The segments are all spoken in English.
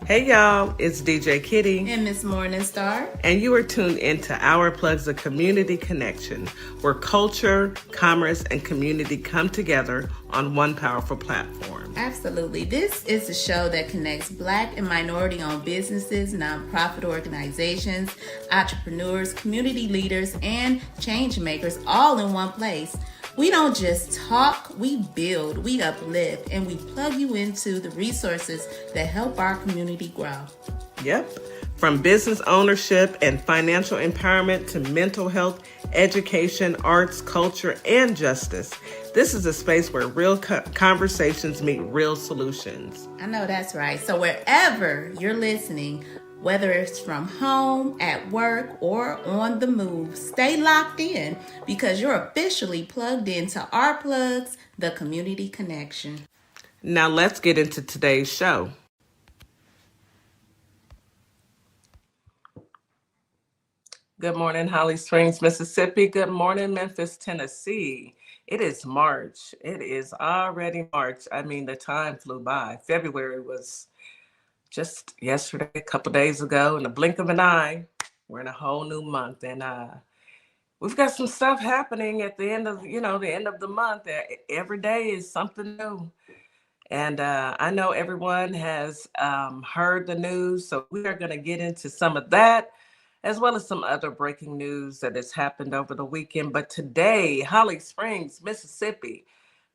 Hey y'all, it's DJ Kitty. And Miss Morningstar. And you are tuned into Our Plugs, a community connection, where culture, commerce, and community come together on one powerful platform. Absolutely. This is a show that connects Black and minority-owned businesses, nonprofit organizations, entrepreneurs, community leaders, and change makers all in one place. We don't just talk, we build, we uplift, and we plug you into the resources that help our community grow. Yep. From business ownership and financial empowerment to mental health, education, arts, culture, and justice. This is a space where real conversations meet real solutions. I know that's right. So wherever you're listening, whether it's from home, at work, or on the move, stay locked in because you're officially plugged into Our Plugs, the community connection. Now let's get into today's show. Good morning, Holly Springs, Mississippi. Good morning, Memphis, Tennessee. It is March. It is already March. I mean, the time flew by. February was just yesterday, a couple days ago, in the blink of an eye. We're in a whole new month, and we've got some stuff happening at the end of, the end of the month. Every day is something new. And I know everyone has heard the news, so we are going to get into some of that, as well as some other breaking news that has happened over the weekend. But today, Holly Springs, Mississippi,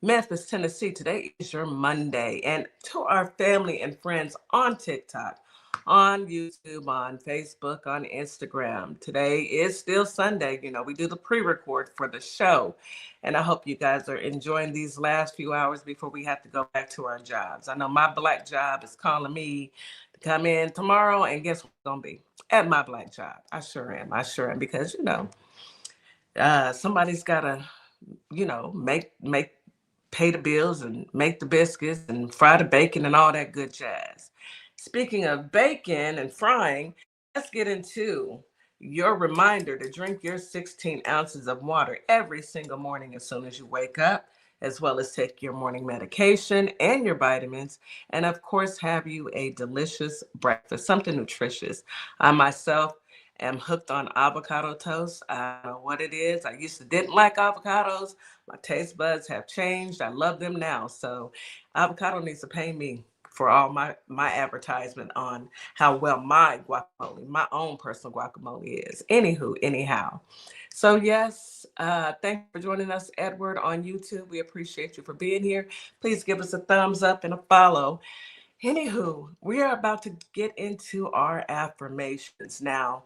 Memphis, Tennessee, today is your Monday. And to our family and friends on TikTok, on YouTube, on Facebook, on Instagram, today is still Sunday. We do the pre-record for the show. And I hope you guys are enjoying these last few hours before we have to go back to our jobs. I know my Black job is calling me to come in tomorrow, and guess what's going to be at my Black job? I sure am, because, somebody's got to, pay the bills and make the biscuits and fry the bacon and all that good jazz. Speaking of bacon and frying, let's get into your reminder to drink your 16 ounces of water every single morning as soon as you wake up, as well as take your morning medication and your vitamins, and of course have you a delicious breakfast, something nutritious. I myself am hooked on avocado toast. I don't know what it is. I used to didn't like avocados. My taste buds have changed. I love them now. So avocado needs to pay me for all my advertisement on how well my guacamole, my own personal guacamole is. Anyhow. So yes, thank you for joining us, Edward, on YouTube. We appreciate you for being here. Please give us a thumbs up and a follow. Anywho, we are about to get into our affirmations. Now,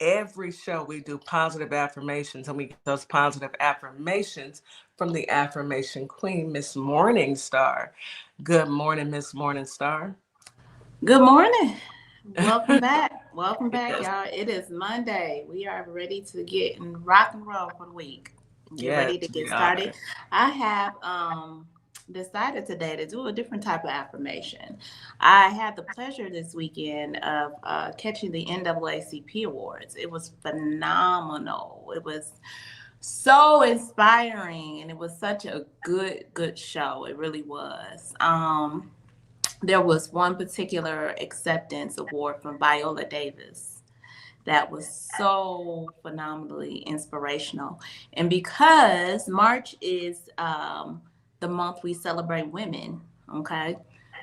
every show we do positive affirmations, and we get those positive affirmations from the affirmation queen, Miss Morningstar. Good morning, Miss Morningstar. Good morning. Welcome back. Welcome back, y'all. It is Monday. We are ready to get in rock and roll for the week. Ready to get started. I have decided today to do a different type of affirmation. I had the pleasure this weekend of catching the NAACP Awards. It was phenomenal. It was so inspiring, and it was such a good show. It really was. There was one particular acceptance award from Viola Davis that was so phenomenally inspirational. And because March is the month we celebrate women, okay?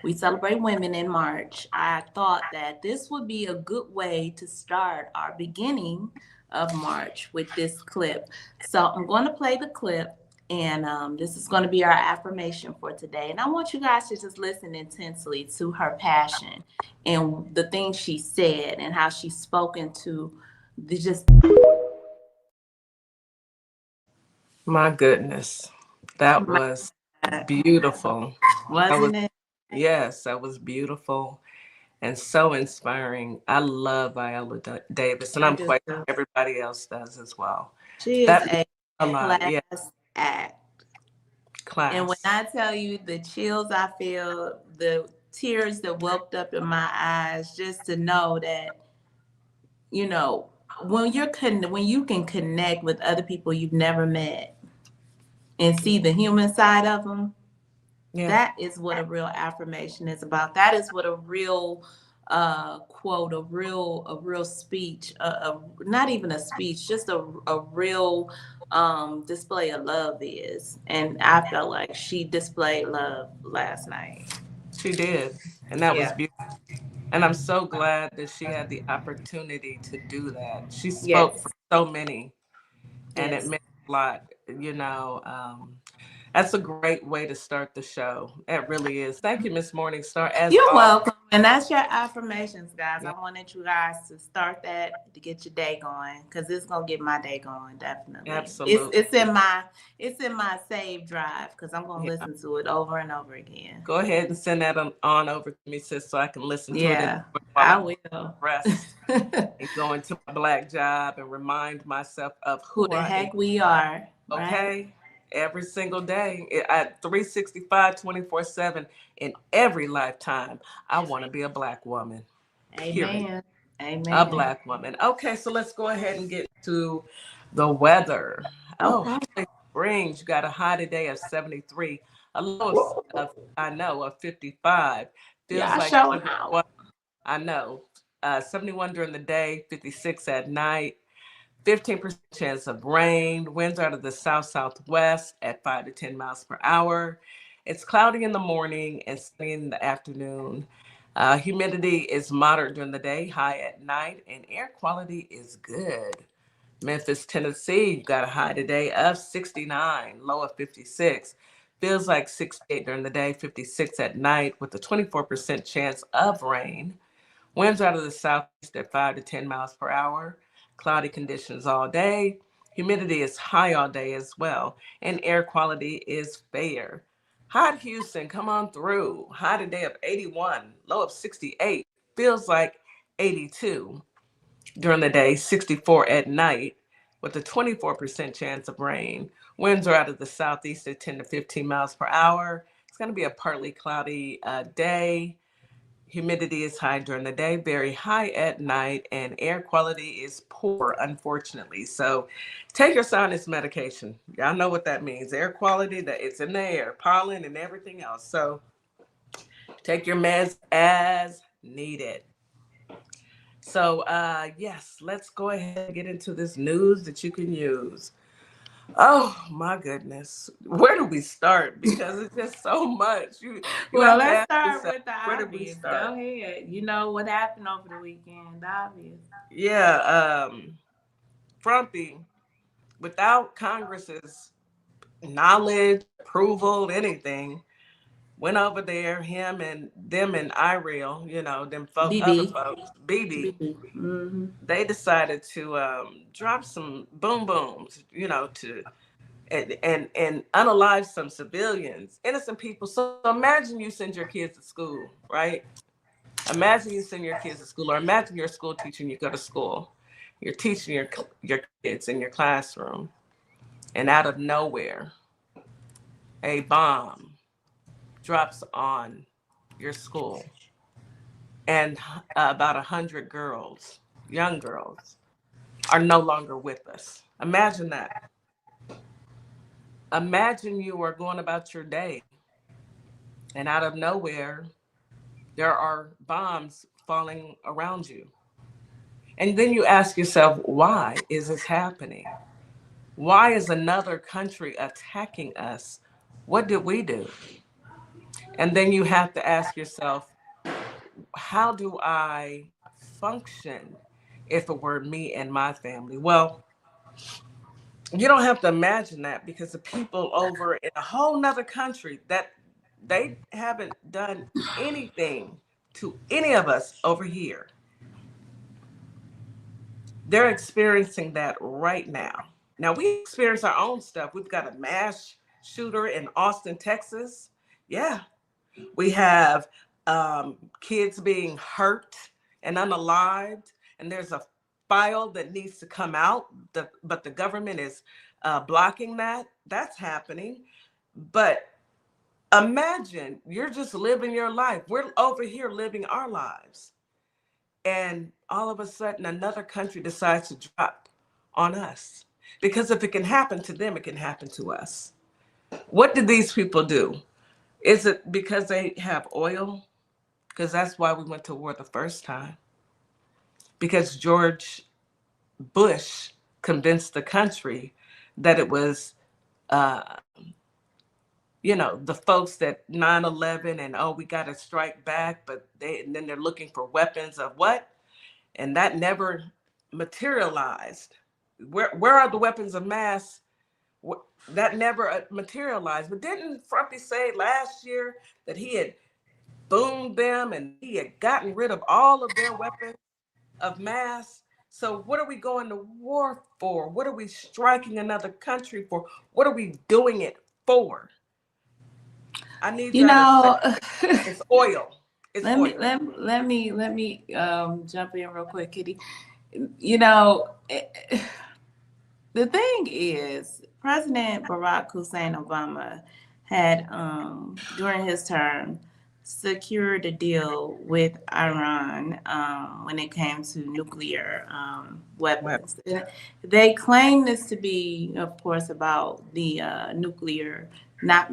We celebrate women in March. I thought that this would be a good way to start our beginning of March with this clip. So I'm going to play the clip, and this is going to be our affirmation for today. And I want you guys to just listen intensely to her passion and the things she said and how she's spoken to the just. My goodness, that was beautiful. Wasn't it? Yes, that was beautiful and so inspiring. I love Viola Davis, and I'm quite sure everybody else does as well. She is a class act. Class. And when I tell you the chills I feel, the tears that welled up in my eyes, just to know that, when you can connect with other people you've never met and see the human side of them, Yeah. That is what a real affirmation is about. That is what a real quote, a real speech, not even a speech, just a real display of love is. And I felt like she displayed love last night. She did. And that was Yeah. beautiful. And I'm so glad that she had the opportunity to do that. She spoke for Yes. so many, and it Yes. meant a lot. You know, that's a great way to start the show. It really is. Thank you, Miss Morningstar. As You're always. welcome. And that's your affirmations, guys. Yeah, I wanted you guys to start that to get your day going, because it's gonna get my day going, definitely. It's absolutely. in my save drive, because I'm gonna Yeah. listen to it over and over again. Go ahead and send that on over to me, sis, so I can listen to it Yeah, while I I'm will. rest and go into my black job and remind myself of Who who the I am. heck we are, right? Okay, every single day at 365 24/7 in every lifetime. I want to be a black woman, period. Amen. A Amen. black woman. Okay, so let's go ahead and get to the weather. Oh, Okay. Holly Springs, you got a high today of 73, a low of I know, of 55. Feels Y'all like showing out. 71. I know. 71 during the day, 56 at night. 15% chance of rain. Winds out of the south southwest at 5 to 10 miles per hour. It's cloudy in the morning and sunny in the afternoon. Humidity is moderate during the day, high at night, and air quality is good. Memphis, Tennessee, you've got a high today of 69, low of 56. Feels like 68 during the day, 56 at night, with a 24% chance of rain. Winds out of the southeast at 5 to 10 miles per hour. Cloudy conditions all day. Humidity is high all day as well. And air quality is fair. Hot Houston, come on through. High today of 81, low of 68. Feels like 82 during the day, 64 at night, with a 24% chance of rain. Winds are out of the southeast at 10 to 15 miles per hour. It's going to be a partly cloudy day. Humidity is high during the day, very high at night, and air quality is poor, unfortunately. So take your sinus medication. Y'all know what that means. Air quality, that it's in the air, pollen and everything else. So take your meds as needed. So yes, let's go ahead and get into this news that you can use. Oh my goodness. Where do we start? Because it's just so much. You Well, have to let's ask start yourself, with the where did we obvious. Go start? ahead. You know what happened over the weekend. The obvious. Yeah, Trumpy, without Congress's knowledge, approval, anything, went over there, him and them and Iriel, them other BB. folks, BB, BB. Mm-hmm. they decided to drop some boom booms, to and unalive some civilians, innocent people. So imagine you send your kids to school, right? Imagine you send your kids to school, or imagine you're a school teacher and you go to school. You're teaching your kids in your classroom, and out of nowhere, a bomb drops on your school, and about 100 girls, young girls, are no longer with us. Imagine that. Imagine you are going about your day, and out of nowhere, there are bombs falling around you. And then you ask yourself, why is this happening? Why is another country attacking us? What did we do? And then you have to ask yourself, how do I function if it were me and my family? Well, you don't have to imagine that, because the people over in a whole nother country that they haven't done anything to any of us over here, they're experiencing that right now. Now we experience our own stuff. We've got a mass shooter in Austin, Texas. Yeah, we have kids being hurt and unalived, and there's a file that needs to come out, but the government is blocking that. That's happening. But imagine you're just living your life. We're over here living our lives, and all of a sudden another country decides to drop on us. Because if it can happen to them, it can happen to us. What did these people do? Is it because they have oil? Because that's why we went to war the first time. Because George Bush convinced the country that it was, uh, the folks that 9/11 and, oh, we got to strike back, but and then they're looking for weapons of what? And that never materialized. Where are the weapons of mass? That never materialized. But didn't Frumpy say last year that he had boomed them and he had gotten rid of all of their weapons of mass? So what are we going to war for? What are we striking another country for? What are we doing it for? I need y'all to say it's oil. It's oil. Let me jump in real quick, Kitty. The thing is, President Barack Hussein Obama had, during his term, secured a deal with Iran when it came to nuclear weapons. They claim this to be, of course, about the nuclear not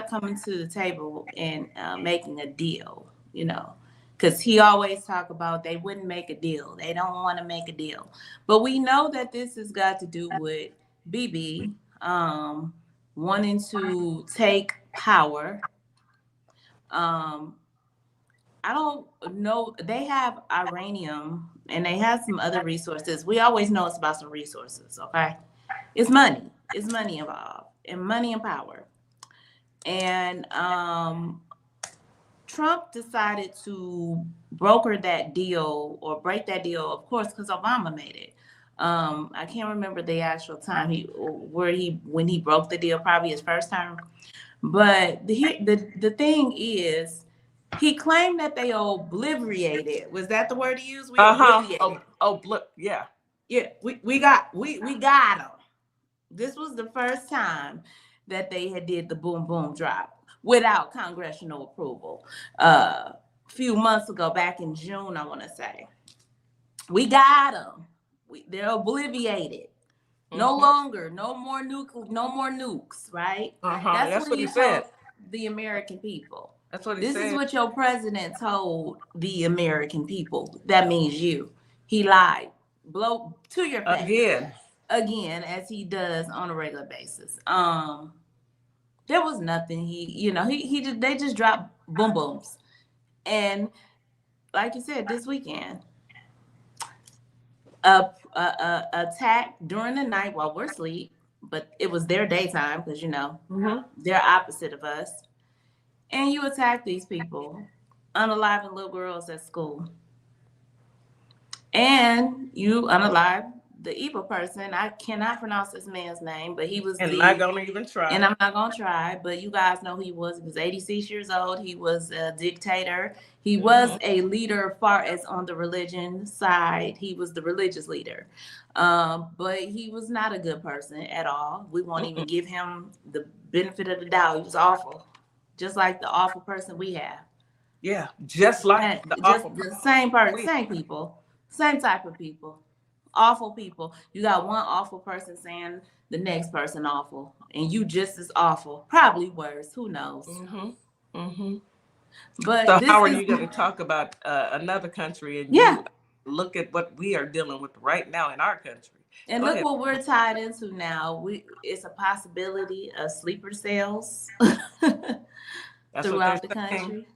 coming to the table and making a deal. Because he always talk about they wouldn't make a deal. They don't want to make a deal. But we know that this has got to do with Bibi wanting to take power. I don't know. They have uranium and they have some other resources. We always know it's about some resources, okay? It's money. It's money involved, and money and power. And Trump decided to broker that deal or break that deal, of course, because Obama made it. I can't remember the actual time when he broke the deal, probably his first time. But the thing is, he claimed that they obliterated. Was that the word he used? We obliterated. Yeah. Yeah, we got them. This was the first time that they had did the boom boom drop without congressional approval. A few months ago, back in June, I want to say, we got them. They're obliterated. No longer, no more nukes, right? That's what he said. The American people. That's what he said. This is what your president told the American people. That means you. He lied. Blow to your face. Again, as he does on a regular basis. There was nothing. They just dropped boom booms. And like you said, this weekend, attack during the night while we're asleep, but it was their daytime because they're opposite of us. And you attack these people, unaliving little girls at school, and you unalive the evil person. I cannot pronounce this man's name, but he was. And I'm not gonna even try. And I'm not gonna try. But you guys know who he was. He was 86 years old. He was a dictator. He was a leader, far as on the religion side. He was the religious leader, but he was not a good person at all. We won't even give him the benefit of the doubt. He was awful, just like the awful person we have. Yeah, just like the same person, same people, same type of people. Awful people. You got one awful person saying the next person awful, and you just as awful, probably worse. Who knows? But so how are you going to talk about another country and you look at what we are dealing with right now in our country? And look what we're tied into now. It's a possibility of sleeper cells throughout the country.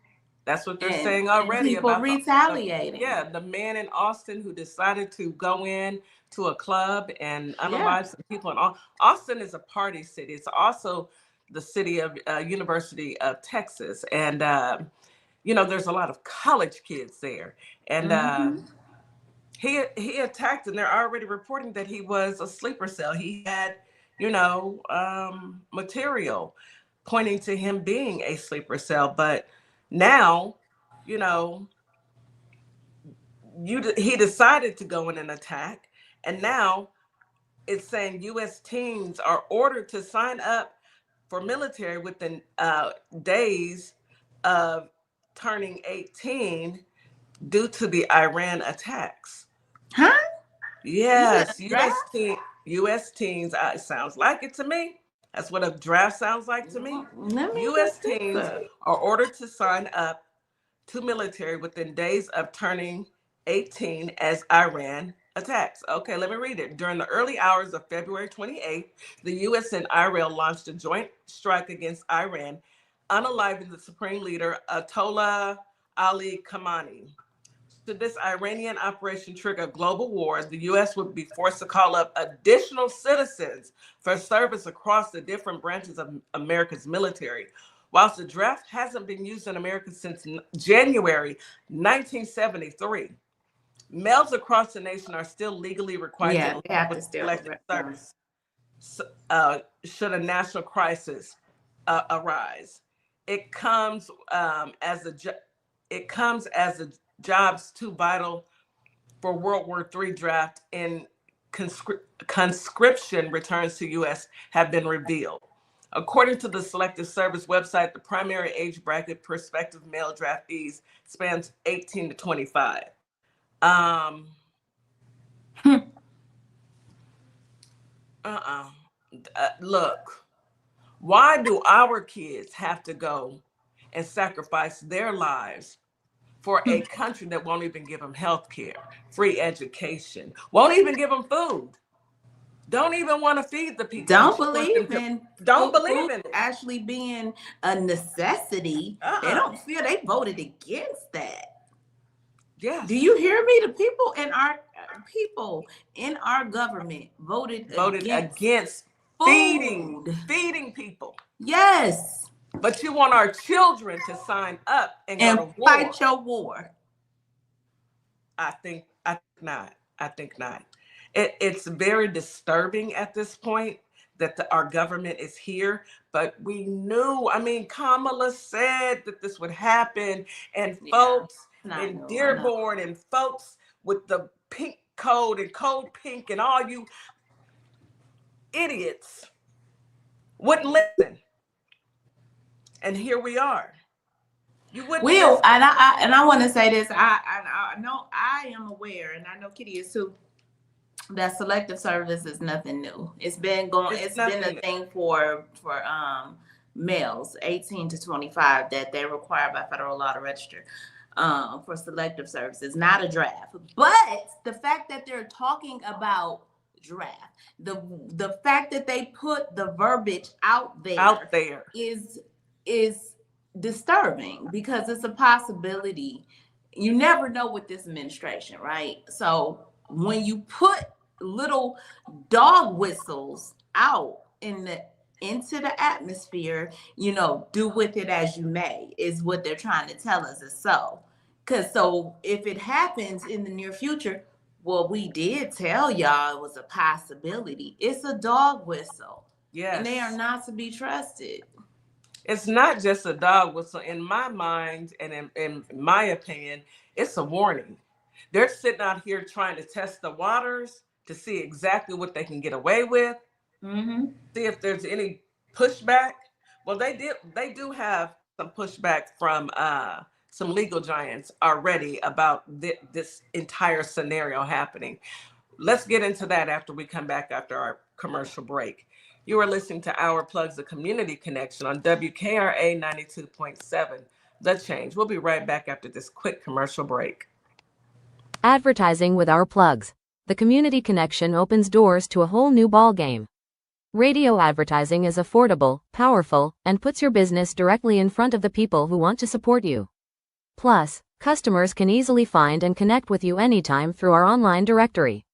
That's what they're saying already. People about retaliating. The man in Austin who decided to go in to a club and unalive some people. And Austin is a party city. It's also the city of University of Texas. And, there's a lot of college kids there. And he attacked, and they're already reporting that he was a sleeper cell. He had, material pointing to him being a sleeper cell. But now, he decided to go in and attack, and now it's saying U.S. teens are ordered to sign up for military within days of turning 18 due to the Iran attacks. Huh? Yes, U.S. teens. Sounds like it to me. That's what a draft sounds like to me. U.S. teams are ordered to sign up to military within days of turning 18 as Iran attacks. Okay, let me read it. During the early hours of February 28th, the U.S. and Iran launched a joint strike against Iran, unaliving the supreme leader, Ayatollah Ali Khamenei. Should this Iranian operation trigger a global war, the U.S. would be forced to call up additional citizens for service across the different branches of America's military. Whilst the draft hasn't been used in America since January 1973, males across the nation are still legally required to have selective service should a national crisis arise. It comes as a jobs too vital for World War III draft, and conscription returns to U.S. have been revealed. According to the Selective Service website, the primary age bracket prospective male draftees spans 18 to 25. Look, why do our kids have to go and sacrifice their lives for a country that won't even give them health care, free education, won't even give them food? Don't even want to feed the people. Don't believe in it actually being a necessity. They don't feel they voted against that. Yes. Do you hear me? The people in our government voted against feeding people. Yes. But you want our children to sign up and go to war. Fight your war. I think not. It's very disturbing at this point that our government is here, but we knew, Kamala said that this would happen, and folks in Dearborn and folks with the pink code and code pink and all you idiots wouldn't listen. And here we are. You wouldn't listen. And I want to say this. I know I am aware, and I know Kitty is too, that selective service is nothing new. It's been a thing for males 18 to 25 that they're required by federal law to register for selective service. It's not a draft. But the fact that they're talking about draft, the fact that they put the verbiage out there is disturbing, because it's a possibility. You never know with this administration, right? So when you put little dog whistles out into the atmosphere, do with it as you may, is what they're trying to tell us. Is so if it happens in the near future, well, we did tell y'all it was a possibility. It's a dog whistle. Yes. And they are not to be trusted. It's not just a dog whistle. In my mind and in my opinion, it's a warning. They're sitting out here trying to test the waters to see exactly what they can get away with. Mm-hmm. See if there's any pushback. Well, they do have some pushback from some legal giants already about this entire scenario happening. Let's get into that after we come back after our commercial break. You are listening to Our Plugs, the Community Connection on WKRA 92.7, The Change. We'll be right back after this quick commercial break. Advertising with Our Plugs, the Community Connection opens doors to a whole new ballgame. Radio advertising is affordable, powerful, and puts your business directly in front of the people who want to support you. Plus, customers can easily find and connect with you anytime through our online directory.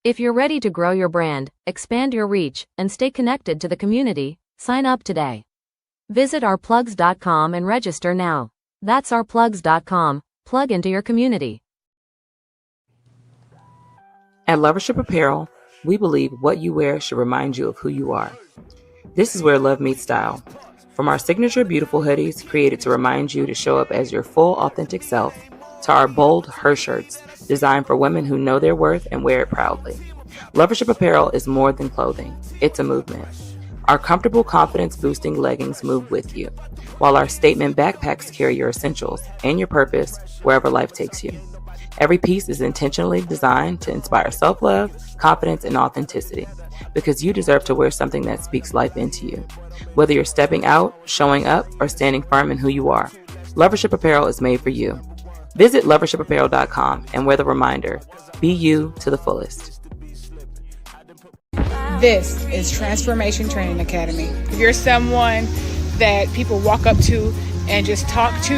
If you're ready to grow your brand, expand your reach, and stay connected to the community, sign up today. Visit ourplugs.com and register now. That's ourplugs.com. Plug into your community. At Lovership Apparel, we believe what you wear should remind you of who you are. This is where love meets style. From our signature beautiful hoodies created to remind you to show up as your full authentic self, to our bold her shirts designed for women who know their worth and wear it proudly. Lovership Apparel is more than clothing. It's a movement. Our comfortable, confidence-boosting leggings move with you, while our statement backpacks carry your essentials and your purpose wherever life takes you. Every piece is intentionally designed to inspire self-love, confidence, and authenticity, because you deserve to wear something that speaks life into you. Whether you're stepping out, showing up, or standing firm in who you are, Lovership Apparel is made for you. Visit lovershipapparel.com and wear the reminder, be you to the fullest. This is Transformation Training Academy. If you're someone that people walk up to and just talk to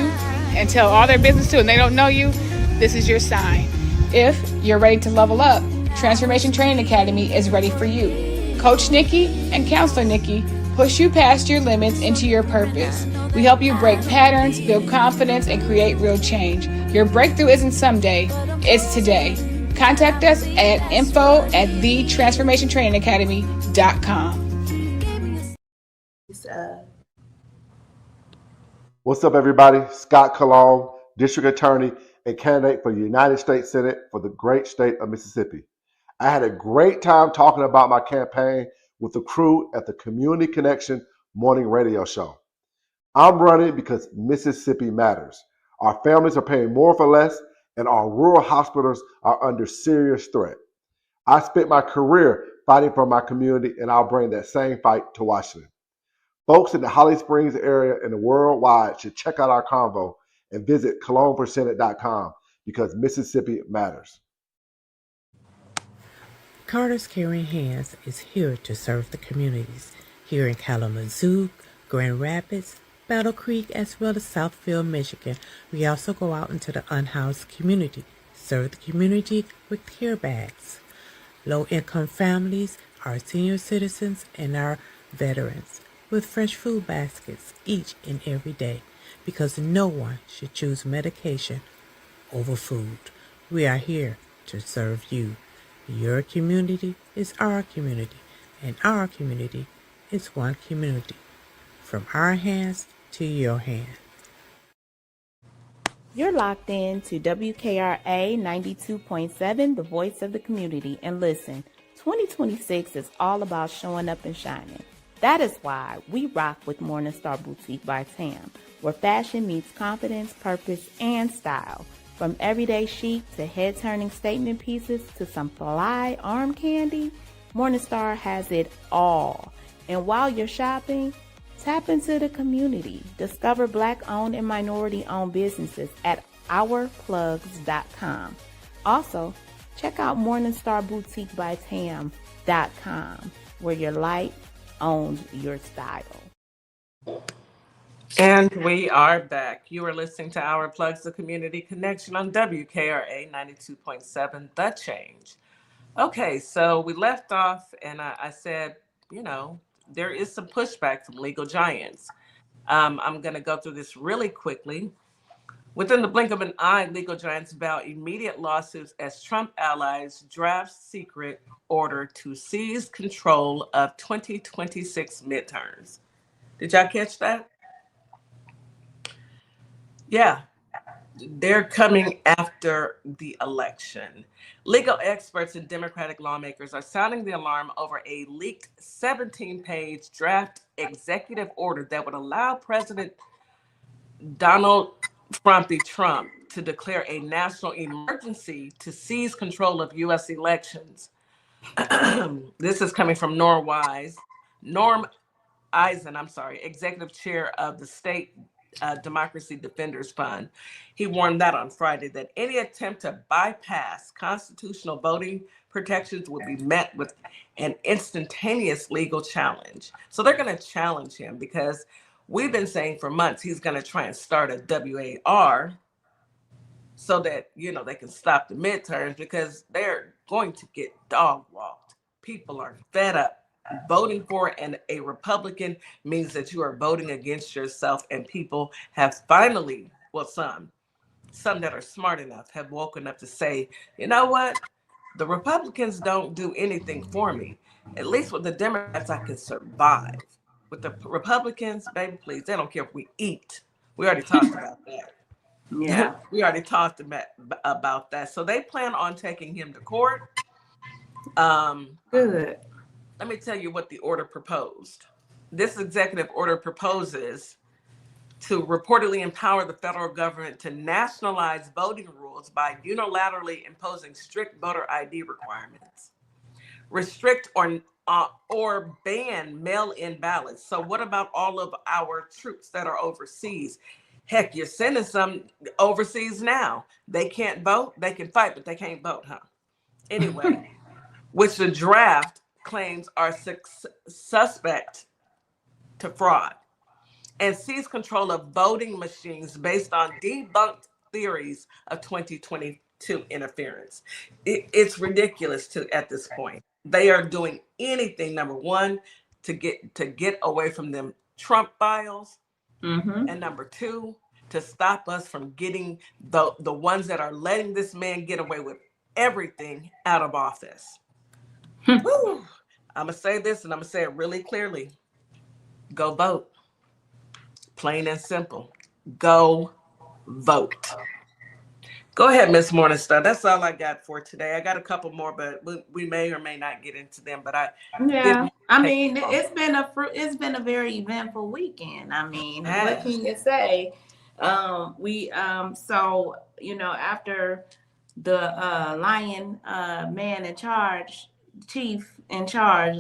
and tell all their business to and they don't know you, this is your sign. If you're ready to level up, Transformation Training Academy is ready for you. Coach Nikki and Counselor Nikki push you past your limits into your purpose. We help you break patterns, build confidence, and create real change. Your breakthrough isn't someday, it's today. Contact us at info@thetransformationtrainingacademy.com. What's up, everybody? Scott Cologne, District Attorney and candidate for the United States Senate for the great state of Mississippi. I had a great time talking about my campaign with the crew at the Community Connection morning radio show. I'm running because Mississippi matters. Our families are paying more for less, and our rural hospitals are under serious threat. I spent my career fighting for my community, and I'll bring that same fight to Washington. Folks in the Holly Springs area and the worldwide should check out our convo and visit cologneforsenate.com because Mississippi matters. Carter's Caring Hands is here to serve the communities here in Kalamazoo, Grand Rapids, Battle Creek, as well as Southfield, Michigan. We also go out into the unhoused community, serve the community with care bags. Low-income families, our senior citizens, and our veterans with fresh food baskets each and every day, because no one should choose medication over food. We are here to serve you. Your community is our community, and our community is one community. From our hands to your hands. You're locked in to WKRA 92.7, the voice of the community. And listen, 2026 is all about showing up and shining. That is why we rock with Morningstar Boutique by Tam, where fashion meets confidence, purpose, and style. From everyday chic to head-turning statement pieces to some fly arm candy, Morningstar has it all. And while you're shopping, tap into the community. Discover Black-owned and minority-owned businesses at ourplugs.com. Also, check out morningstarboutiquebytam.com, where your light owns your style. And we are back. You are listening to Our Plugs, the Community Connection on WKRA 92.7, The Change. Okay, so we left off and I said, there is some pushback from legal giants. I'm going to go through this really quickly. Within the blink of an eye, legal giants vow immediate lawsuits as Trump allies draft secret order to seize control of 2026 midterms. Did y'all catch that? Yeah, they're coming after the election. Legal experts and Democratic lawmakers are sounding the alarm over a leaked 17-page draft executive order that would allow President Donald Trump to declare a national emergency to seize control of U.S. elections. This is coming from Norm Eisen, executive chair of the State Democracy Defenders Fund. He warned that on Friday that any attempt to bypass constitutional voting protections would be met with an instantaneous legal challenge. So they're going to challenge him because we've been saying for months he's going to try and start a WAR so that, they can stop the midterms because they're going to get dog walked. People are fed up. Voting for a Republican means that you are voting against yourself, and people have finally, some that are smart enough have woken up to say, you know what? The Republicans don't do anything for me. At least with the Democrats, I can survive. With the Republicans, baby, please, they don't care if we eat. We already talked about that. Yeah. We already talked about that. So they plan on taking him to court. Good. Let me tell you what the order proposed. This executive order proposes to reportedly empower the federal government to nationalize voting rules by unilaterally imposing strict voter ID requirements, restrict or ban mail-in ballots. So what about all of our troops that are overseas? Heck, you're sending some overseas now. They can't vote. They can fight, but they can't vote, huh? Anyway, which the draft claims are suspect to fraud, and seize control of voting machines based on debunked theories of 2022 interference. It's ridiculous at this point. They are doing anything, number one, to get away from them Trump files, and number two, to stop us from getting the ones that are letting this man get away with everything out of office. I'm gonna say this, and I'm gonna say it really clearly. Go vote. Plain and simple. Go vote. Go ahead, Miss Morningstar. That's all I got for today. I got a couple more, but we may or may not get into them. But it's been a very eventful weekend. I mean, what can you say? So after the lion man in charge, chief in charge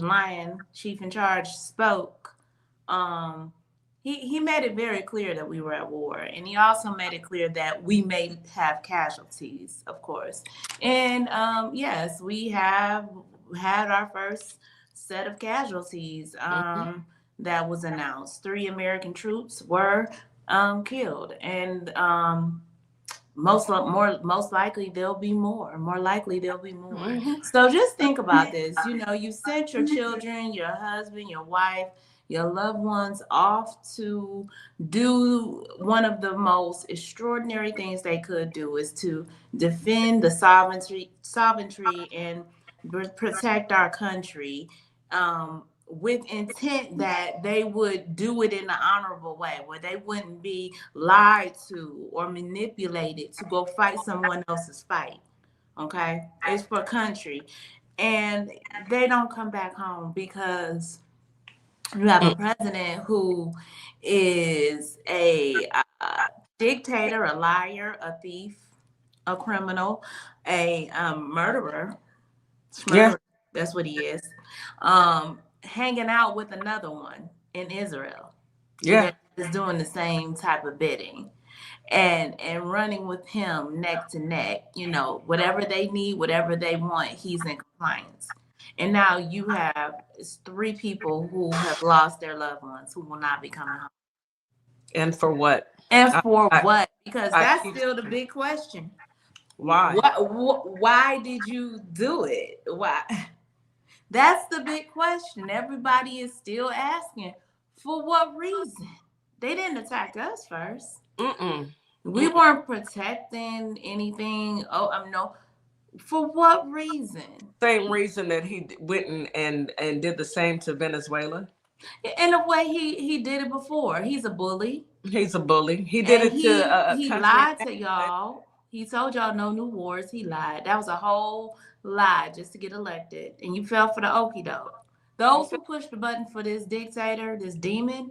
spoke, he made it very clear that we were at war, and he also made it clear that we may have casualties, of course. And yes, we have had our first set of casualties that was announced. 3 American troops were killed, and most likely there'll be more. More likely there'll be more. So just think about this. You sent your children, your husband, your wife, your loved ones off to do one of the most extraordinary things they could do, is to defend the sovereignty and protect our country, with intent that they would do it in an honorable way, where they wouldn't be lied to or manipulated to go fight someone else's fight. Okay? It's for country. And they don't come back home because you have a president who is a dictator, a liar, a thief, a criminal, a murderer. Yeah. That's what he is. Hanging out with another one in Israel. Yeah. That is doing the same type of bidding. And running with him neck to neck. Whatever they need, whatever they want, he's in compliance. And now you have 3 people who have lost their loved ones who will not be coming home. And for what? What? Because that's still the big question. Why? Why did you do it? Why? That's the big question. Everybody is still asking, for what reason? They didn't attack us first. We weren't protecting anything. No. For what reason? Same reason that he went and did the same to Venezuela. In a way, he did it before. He's a bully. He's a bully. He did it to he lied to y'all. He told y'all no new wars. He lied. That was a whole lie just to get elected. And you fell for the okie doke. Those who pushed the button for this dictator, this demon,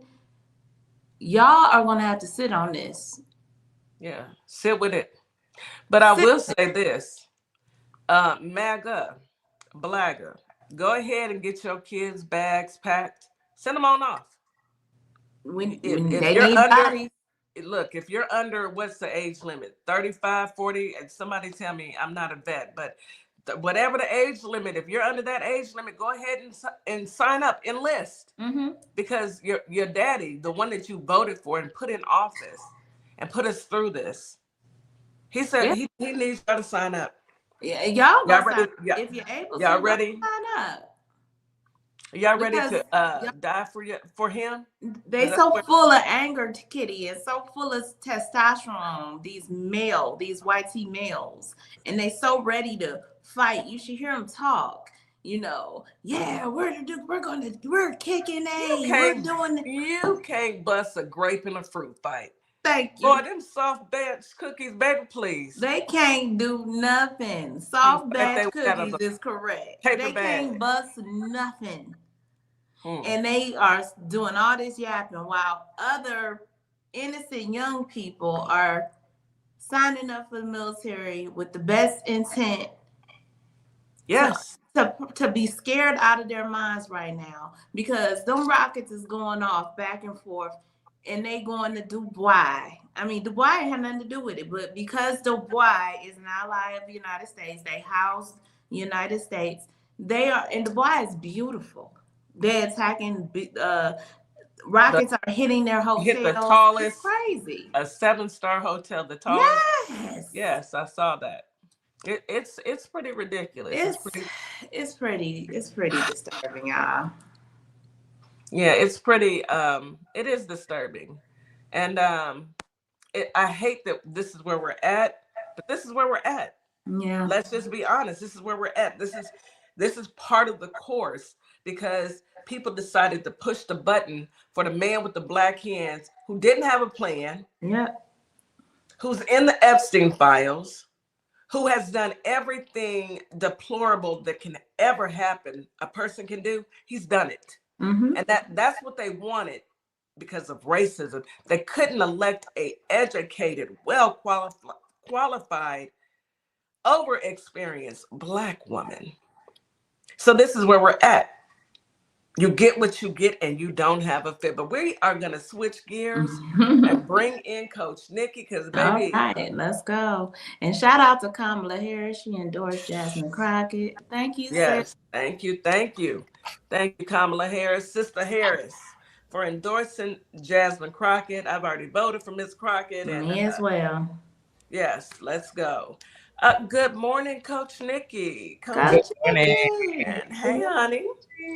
y'all are going to have to sit on this. Yeah, sit with it. But I will say this. MAGA, blagger, go ahead and get your kids' bags packed. Send them on off. If you're under, what's the age limit? 35, 40, and somebody tell me, I'm not a vet, but whatever the age limit, if you're under that age limit, go ahead and sign up, enlist. Because your daddy, the one that you voted for and put in office and put us through this, he said he needs y'all to sign up. Yeah, y'all ready? If you're able to, ready? Sign up. Y'all ready to die for him? They so full of anger, Kitty, and so full of testosterone. These YT males, and they so ready to fight. You should hear them talk. Yeah, we're kicking ass. We're doing. You can't bust a grape in a fruit fight. Thank you. Boy, them soft batch cookies, baby, please. They can't do nothing. Soft batch cookies is correct. They can't bust nothing. And they are doing all this yapping while other innocent young people are signing up for the military with the best intent. Yes. To be scared out of their minds right now, because them rockets is going off back and forth, and they going to Dubai. I mean, Dubai had nothing to do with it, but because Dubai is an ally of the United States, they house the United States. They are, and Dubai is beautiful. They're attacking. Rockets are hitting their hotels. Hit the tallest. It's crazy. A 7-star hotel. The tallest. Yes. Yes, I saw that. It's pretty ridiculous. It's pretty disturbing, y'all. Yeah, it's pretty. It is disturbing, and I hate that this is where we're at, but this is where we're at. Yeah. Let's just be honest. This is where we're at. This is part of the course, because people decided to push the button for the man with the black hands who didn't have a plan. Yeah. Who's in the Epstein files, who has done everything deplorable that can ever happen a person can do. He's done it. Mm-hmm. And that's what they wanted because of racism. They couldn't elect a educated, well qualified, over-experienced black woman. So this is where we're at. You get what you get and you don't have a fit. But we are going to switch gears and bring in Coach Nikki, because baby. All right, let's go. And shout out to Kamala Harris. She endorsed Jasmine Crockett. Thank you, yes, sis. Thank you. Thank you, Kamala Harris, Sister Harris, for endorsing Jasmine Crockett. I've already voted for Miss Crockett. And me as well. Yes, let's go. Good morning, Coach Nikki. Coach Nikki. Hey, honey.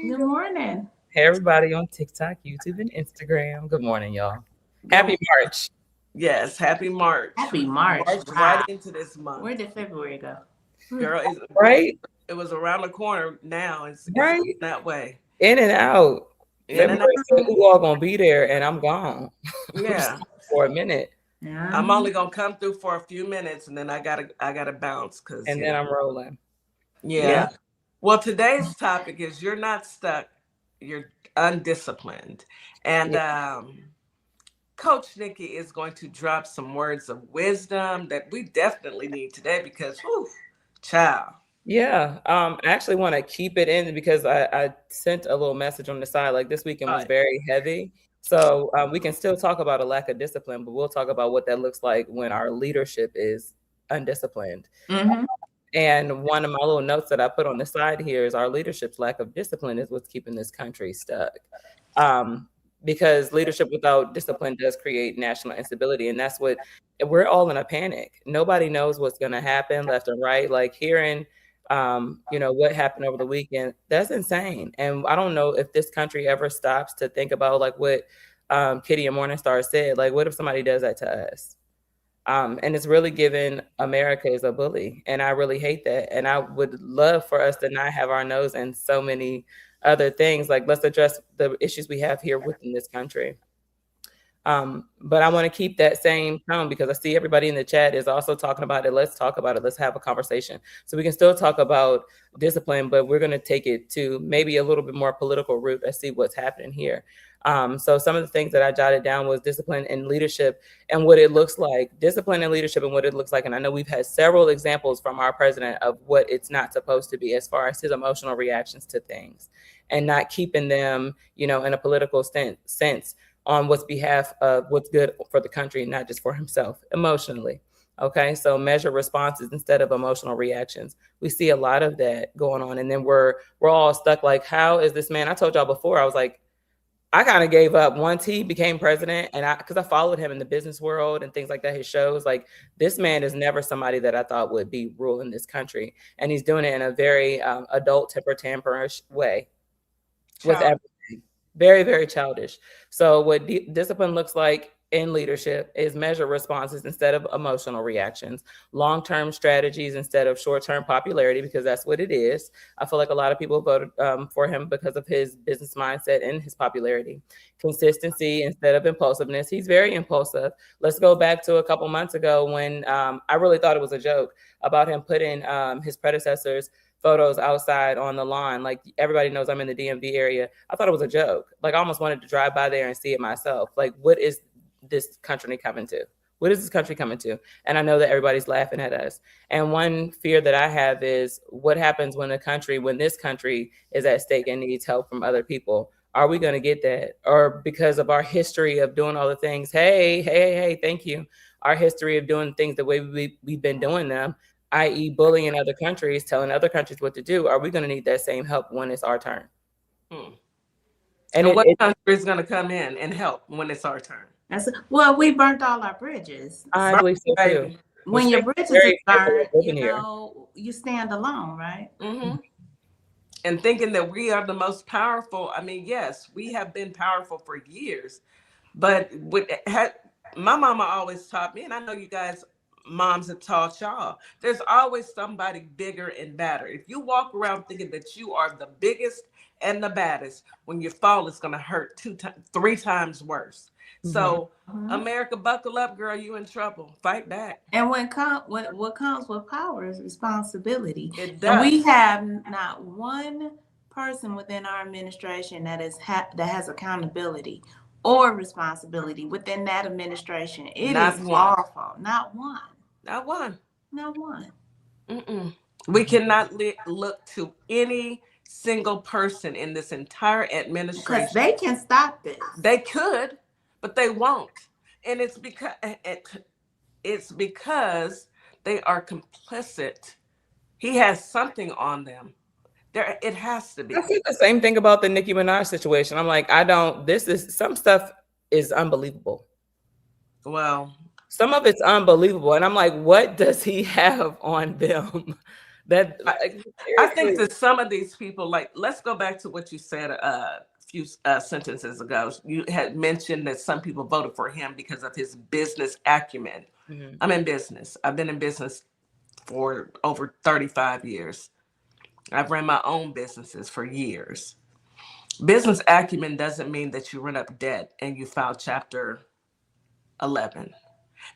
Good morning. Hey, everybody on TikTok, YouTube, and Instagram. Good morning, y'all. Happy March. Yes, happy March. Happy March. Right into this month. Where did February go? Girl, right? It was around the corner now. It's right that way. In and out. February, we all gonna be there, and I'm gone. Yeah. For a minute. Yeah. I'm only gonna come through for a few minutes, and then I gotta bounce, then I'm rolling. Yeah. Well, today's topic is you're not stuck, you're undisciplined. And Coach Nikki is going to drop some words of wisdom that we definitely need today, because child. Yeah. I actually want to keep it in because I sent a little message on the side, like this weekend was very heavy. So we can still talk about a lack of discipline, but we'll talk about what that looks like when our leadership is undisciplined. Mm-hmm. And one of my little notes that I put on the side here is our leadership's lack of discipline is what's keeping this country stuck. Because leadership without discipline does create national instability. And that's what we're all in a panic. Nobody knows what's going to happen left and right. Like hearing, what happened over the weekend, that's insane. And I don't know if this country ever stops to think about like what Kitty and Morningstar said, like, what if somebody does that to us? And it's really given America as a bully. And I really hate that. And I would love for us to not have our nose in so many other things. Like, let's address the issues we have here within this country. But I want to keep that same tone because I see everybody in the chat is also talking about it. Let's talk about it. Let's have a conversation. So we can still talk about discipline, but we're going to take it to maybe a little bit more political route. I see what's happening here. So some of the things that I jotted down was discipline and leadership and what it looks like, discipline and leadership and what it looks like. And I know we've had several examples from our president of what it's not supposed to be as far as his emotional reactions to things and not keeping them, in a political sense on what's behalf of what's good for the country, not just for himself emotionally. Okay, so measure responses instead of emotional reactions. We see a lot of that going on. And then we're all stuck like, how is this man? I told y'all before, I was like, I kind of gave up once he became president, and because I followed him in the business world and things like that, his shows, like this man is never somebody that I thought would be ruling this country. And he's doing it in a very adult tamperish way with everything. Very, very childish. So what discipline looks like in leadership is measure responses instead of emotional reactions, long-term strategies instead of short-term popularity, because that's what it is. I feel like a lot of people voted for him because of his business mindset and his popularity. Consistency instead of impulsiveness. He's very impulsive. Let's go back to a couple months ago when I really thought it was a joke about him putting his predecessors' photos outside on the lawn. Like everybody knows I'm in the DMV area. I thought it was a joke. Like I almost wanted to drive by there and see it myself. Like what is this country coming to? What is this country coming to? And I know that everybody's laughing at us. And one fear that I have is what happens when this country is at stake and needs help from other people? Are we going to get that? Or because of our history of doing all the things, hey, thank you. Our history of doing things the way we've been doing them, i.e. bullying other countries, telling other countries what to do. Are we going to need that same help when it's our turn? And what country is going to come in and help when it's our turn? Well, we burnt all our bridges. I believe so too. When your bridges are burned, you stand alone, right? Mm-hmm. And thinking that we are the most powerful. I mean, yes, we have been powerful for years, but my mama always taught me, and I know you guys, moms have taught y'all, there's always somebody bigger and badder. If you walk around thinking that you are the biggest and the baddest, when you fall, it's going to hurt 3 times worse. So America, buckle up, girl. You in trouble. Fight back. And what comes with power is responsibility. It does. And we have not one person within our administration that has accountability or responsibility within that administration. It is powerful. Not one. Not one. Not one. We cannot look to any single person in this entire administration. Because they can stop this. They could, but they won't. And it's because they are complicit. He has something on them. It has to be. I feel the same thing about the Nicki Minaj situation. I'm like, some stuff is unbelievable. Well, some of it's unbelievable. And I'm like, what does he have on them? I think that some of these people, like, let's go back to what you said a few sentences ago. You had mentioned that some people voted for him because of his business acumen. I'm in business. I've been in business for over 35 years. I've ran my own businesses for years. Business acumen doesn't mean that you run up debt and you file Chapter 11.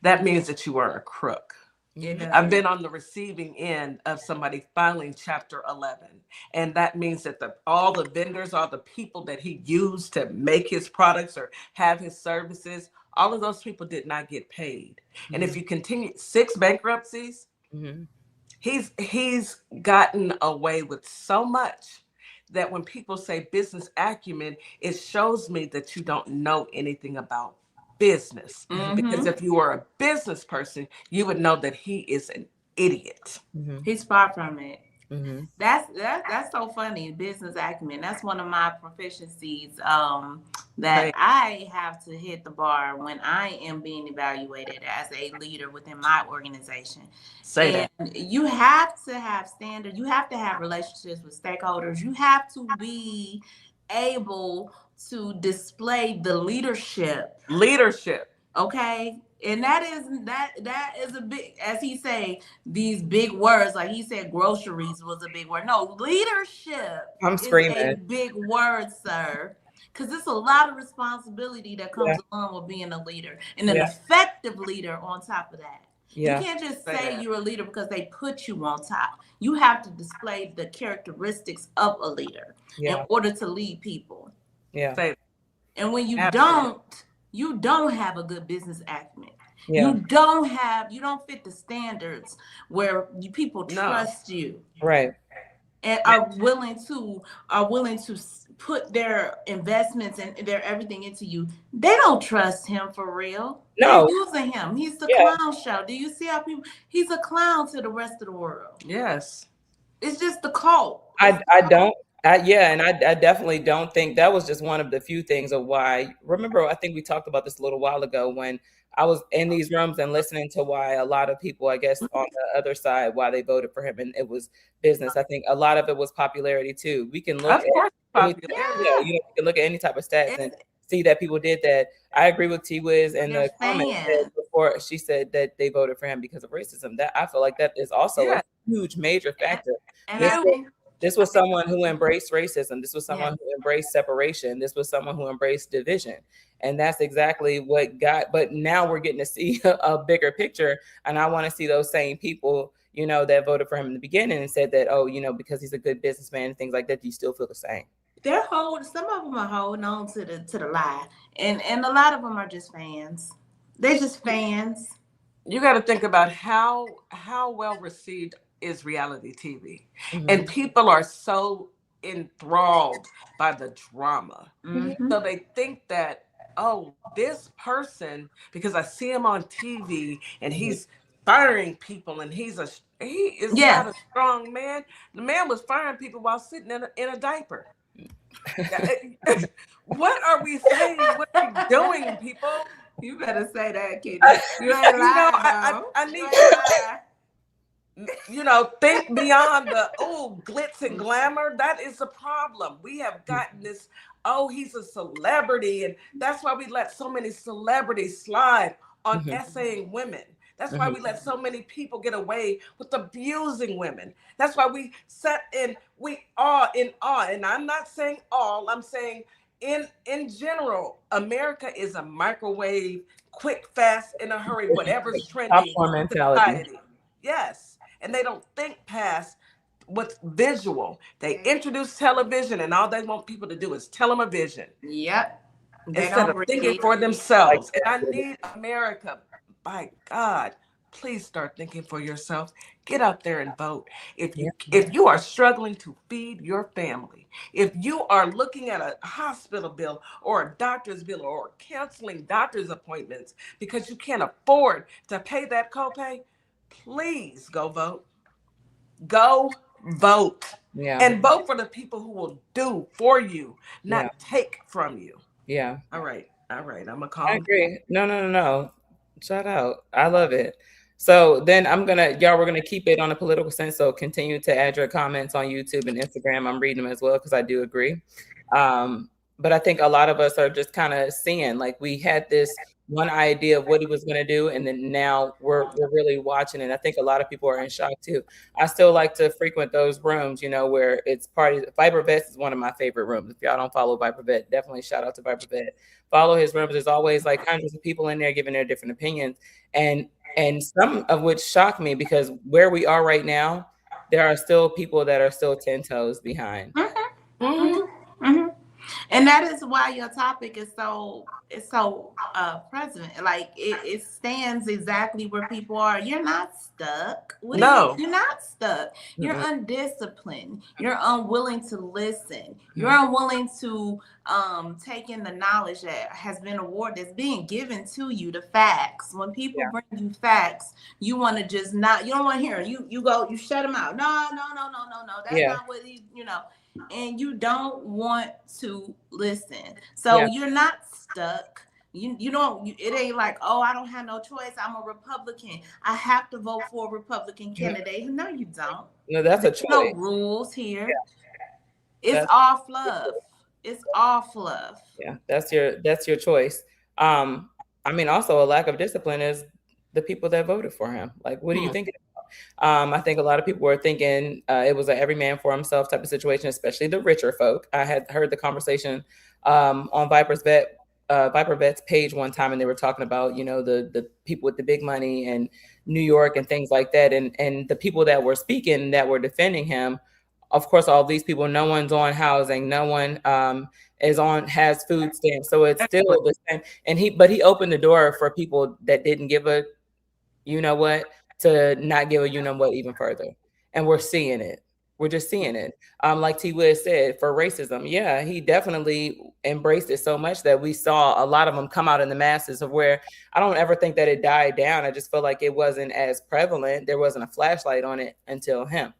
That means that you are a crook. Yeah. I've been on the receiving end of somebody filing Chapter 11. And that means that all the vendors, all the people that he used to make his products or have his services, all of those people did not get paid. And if you continue 6 bankruptcies, he's gotten away with so much that when people say business acumen, it shows me that you don't know anything about business. Because if you were a business person, you would know that he is an idiot. He's far from it. That's so funny. Business acumen. That's one of my proficiencies that I have to hit the bar when I am being evaluated as a leader within my organization. You have to have standards. You have to have relationships with stakeholders. You have to be able to display the leadership. Okay. And that is a big, as he say, these big words, like he said, groceries was a big word. No, leadership is a big word, sir. Because it's a lot of responsibility that comes along with being a leader and an effective leader on top of that. You can't just say you're a leader because they put you on top. You have to display the characteristics of a leader in order to lead people. And when you you don't have a good business acumen. You don't fit the standards where people trust you. Right. And are willing to put their investments and their everything into you. They don't trust him for real. No. They're using him. He's the clown show. Do you see how he's a clown to the rest of the world? Yes. It's just the cult. I definitely don't think that was just one of the few things of why. Remember, I think we talked about this a little while ago when I was in these rooms and listening to why a lot of people, I guess, on the other side, why they voted for him, and it was business. I think a lot of it was popularity too. We can look we can look at any type of stats and see that people did that. I agree with T-Wiz and the comment before she said that they voted for him because of racism. That I feel like that is also a huge major factor. This was someone who embraced racism. This was someone who embraced separation. This was someone who embraced division. And that's exactly what but now we're getting to see a bigger picture. And I want to see those same people, that voted for him in the beginning and said that, because he's a good businessman and things like that, do you still feel the same? some of them are holding on to the lie, and a lot of them are just fans. They're just fans. You got to think about how well received is reality TV, and people are so enthralled by the drama, so they think that, oh, this person, because I see him on TV and he's firing people and he is not a strong man. The man was firing people while sitting in a diaper. What are we saying? What are we doing, people? You better say that, kid. You ain't lying, I need think beyond the glitz and glamour. That is the problem. We have gotten this, he's a celebrity, and that's why we let so many celebrities slide on essaying women. That's why we let so many people get away with abusing women. That's why we we are in awe. And I'm not saying all, I'm saying in general, America is a microwave, quick, fast, in a hurry, whatever's trending. Popcorn mentality. Society. Yes. And they don't think past what's visual. They introduce television, and all they want people to do is tell them a vision. Yep. Instead of thinking for themselves. And I need America, by God, please start thinking for yourselves. Get out there and vote. If you are struggling to feed your family, if you are looking at a hospital bill or a doctor's bill or canceling doctor's appointments because you can't afford to pay that copay, please go vote. Go vote. And vote for the people who will do for you, not take from you. Yeah. All right. I'm gonna call. I agree. No. Shout out. I love it. So then we're gonna keep it on a political sense. So continue to add your comments on YouTube and Instagram. I'm reading them as well because I do agree. But I think a lot of us are just kind of seeing, like, we had this one idea of what he was going to do, and then now we're really watching it. I think a lot of people are in shock too. I still like to frequent those rooms, where it's parties. Viper Vets is one of my favorite rooms. If y'all don't follow Viper Vet, definitely shout out to Viper Vet. Follow his rooms. There's always like hundreds of people in there giving their different opinions, and some of which shock me because where we are right now, there are still people that are still 10 toes behind. And that is why your topic is so present. Like it stands exactly where people are. You're not stuck. You're not stuck. You're undisciplined. You're unwilling to listen. You're unwilling to take in the knowledge that has been awarded, that's being given to you, the facts. When people bring you facts, you want to just not. You don't want to hear them. You shut them out. No. That's not what and you don't want to listen. So you're not stuck. You don't, it ain't like, oh, I don't have no choice. I'm a Republican. I have to vote for a Republican candidate. No, you don't. No, that's a choice. No rules here. It's all fluff. It's all fluff. Yeah, that's your choice. I mean, also a lack of discipline is the people that voted for him. Like, what do you think? I think a lot of people were thinking it was an every man for himself type of situation, especially the richer folk. I had heard the conversation on Viper Vet's page one time, and they were talking about, the people with the big money and New York and things like that. And the people that were speaking, that were defending him, of course, all these people, no one's on housing, no one has food stamps. So it's still the same. And he opened the door for people that didn't give a, to not give a even further. And we're seeing it. We're just seeing it. Like T. Wiz said, for racism, he definitely embraced it so much that we saw a lot of them come out in the masses, of where I don't ever think that it died down. I just feel like it wasn't as prevalent. There wasn't a flashlight on it until him.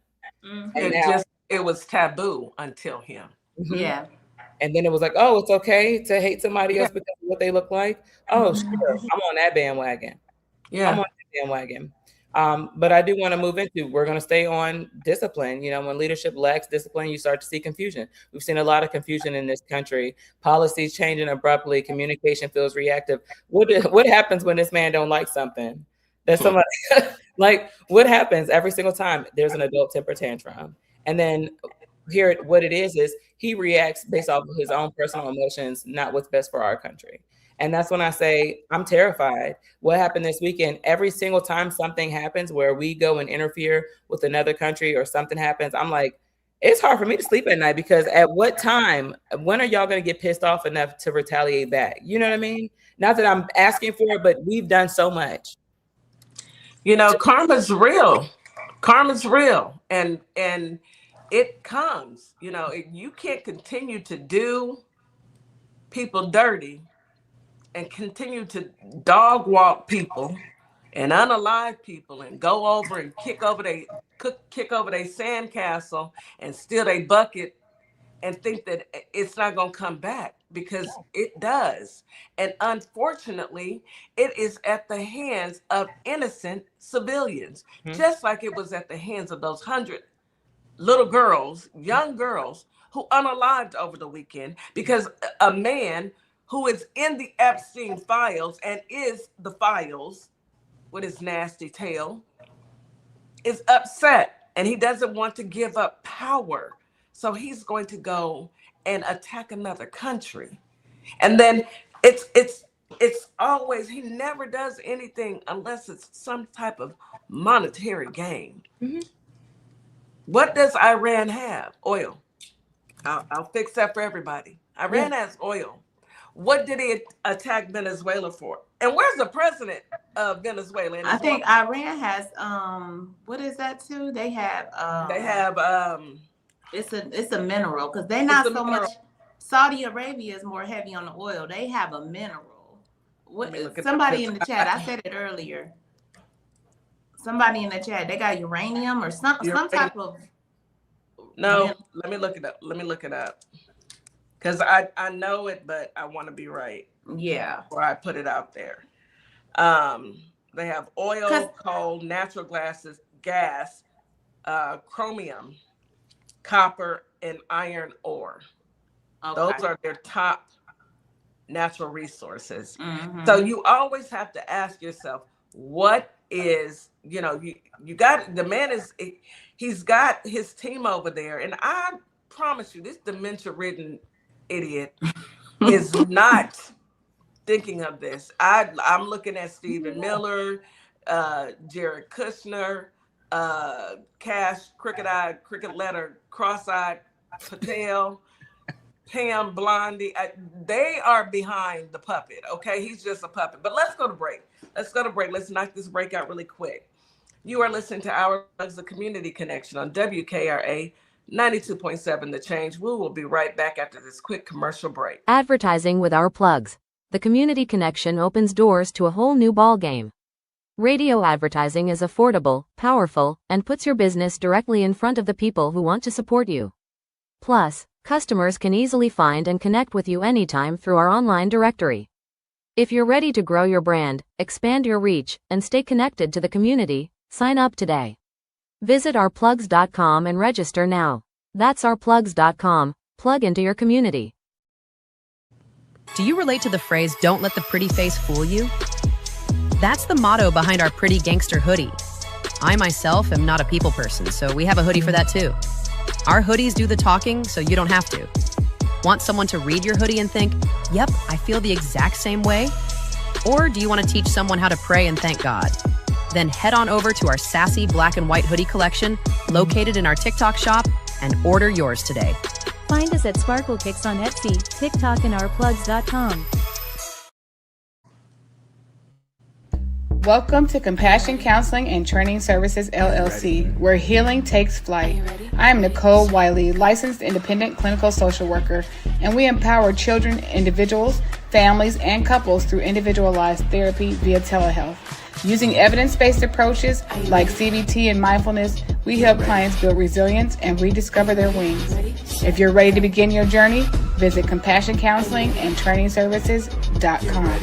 It was taboo until him. Yeah. And then it was like, oh, it's okay to hate somebody else because of what they look like. Oh, sure. I'm on that bandwagon. I'm on that bandwagon. But I do want to move into, we're going to stay on discipline. When leadership lacks discipline, you start to see confusion. We've seen a lot of confusion in this country. Policies changing abruptly. Communication feels reactive. What happens when this man don't like something? That somebody like, what happens every single time there's an adult temper tantrum? And then what it is he reacts based off of his own personal emotions, not what's best for our country. And that's when I say I'm terrified. What happened this weekend? Every single time something happens where we go and interfere with another country or something happens, I'm like, It's hard for me to sleep at night because at what time, when are y'all going to get pissed off enough to retaliate back? You know what I mean? Not that I'm asking for it, but we've done so much. You know, karma's real. Karma's real. And it comes, you know, you can't continue to do people dirty and continue to dog walk people and unalive people and go over and kick over their sandcastle and steal their bucket and think that it's not going to come back, because it does. And unfortunately, it is at the hands of innocent civilians, just like it was at the hands of those 100 little girls, young girls, who unalived over the weekend because a man who is in the Epstein files and is the files with his nasty tail is upset, and he doesn't want to give up power. So he's going to go and attack another country. And then it's always, he never does anything unless it's some type of monetary gain. What does Iran have? Oil. I'll fix that for everybody. Iran has oil. What did he attack Venezuela for? And where's the president of Venezuela? I think Iran has what is that too? They have it's a mineral, because they're not so much. Saudi Arabia is more heavy on the oil. They have a mineral. What, somebody in the chat, I said it earlier. Somebody in the chat, they got uranium or some type of. No, let me look it up. Because I know it, but I want to be right. Yeah. Before I put it out there. They have oil, coal, natural gas, chromium, copper, and iron ore. Okay. Those are their top natural resources. So you always have to ask yourself, what is, you know, you got, the man is, he's got his team over there. And I promise you, this dementia-ridden idiot is not thinking of this. I'm looking at Stephen Miller, Jared Kushner, Cash, crooked-eyed, crooked letter, cross-eyed Patel, Pam Blondie. They are behind the puppet, okay? He's just a puppet. But let's go to break. Let's knock this break out really quick. You are listening to Our Plugs, the Community Connection on WKRA 92.7 The Change. We will be right back after this quick commercial break. Advertising with Our Plugs. The Community Connection opens doors to a whole new ballgame. Radio advertising is affordable, powerful, and puts your business directly in front of the people who want to support you. Plus, customers can easily find and connect with you anytime through our online directory. If you're ready to grow your brand, expand your reach, and stay connected to the community, sign up today. Visit ourplugs.com and register now. That's ourplugs.com. Plug into your community. Do you relate to the phrase, "Don't let the pretty face fool you"? That's the motto behind our Pretty Gangster hoodie. I myself am not a people person, so we have a hoodie for that too. Our hoodies do the talking, so you don't have to. Want someone to read your hoodie and think, "Yep, I feel the exact same way"? Or do you want to teach someone how to pray and thank God? Then head on over to our sassy black and white hoodie collection, located in our TikTok shop, and order yours today. Find us at Sparkle Kicks on Etsy, TikTok, and ourplugs.com. Welcome to Compassion Counseling and Training Services, LLC, where healing takes flight. I am Nicole Wiley, licensed independent clinical social worker, and we empower children, individuals, families, and couples through individualized therapy via telehealth. Using evidence-based approaches like CBT and mindfulness, we help clients build resilience and rediscover their wings. If you're ready to begin your journey, visit CompassionCounselingAndTrainingServices.com.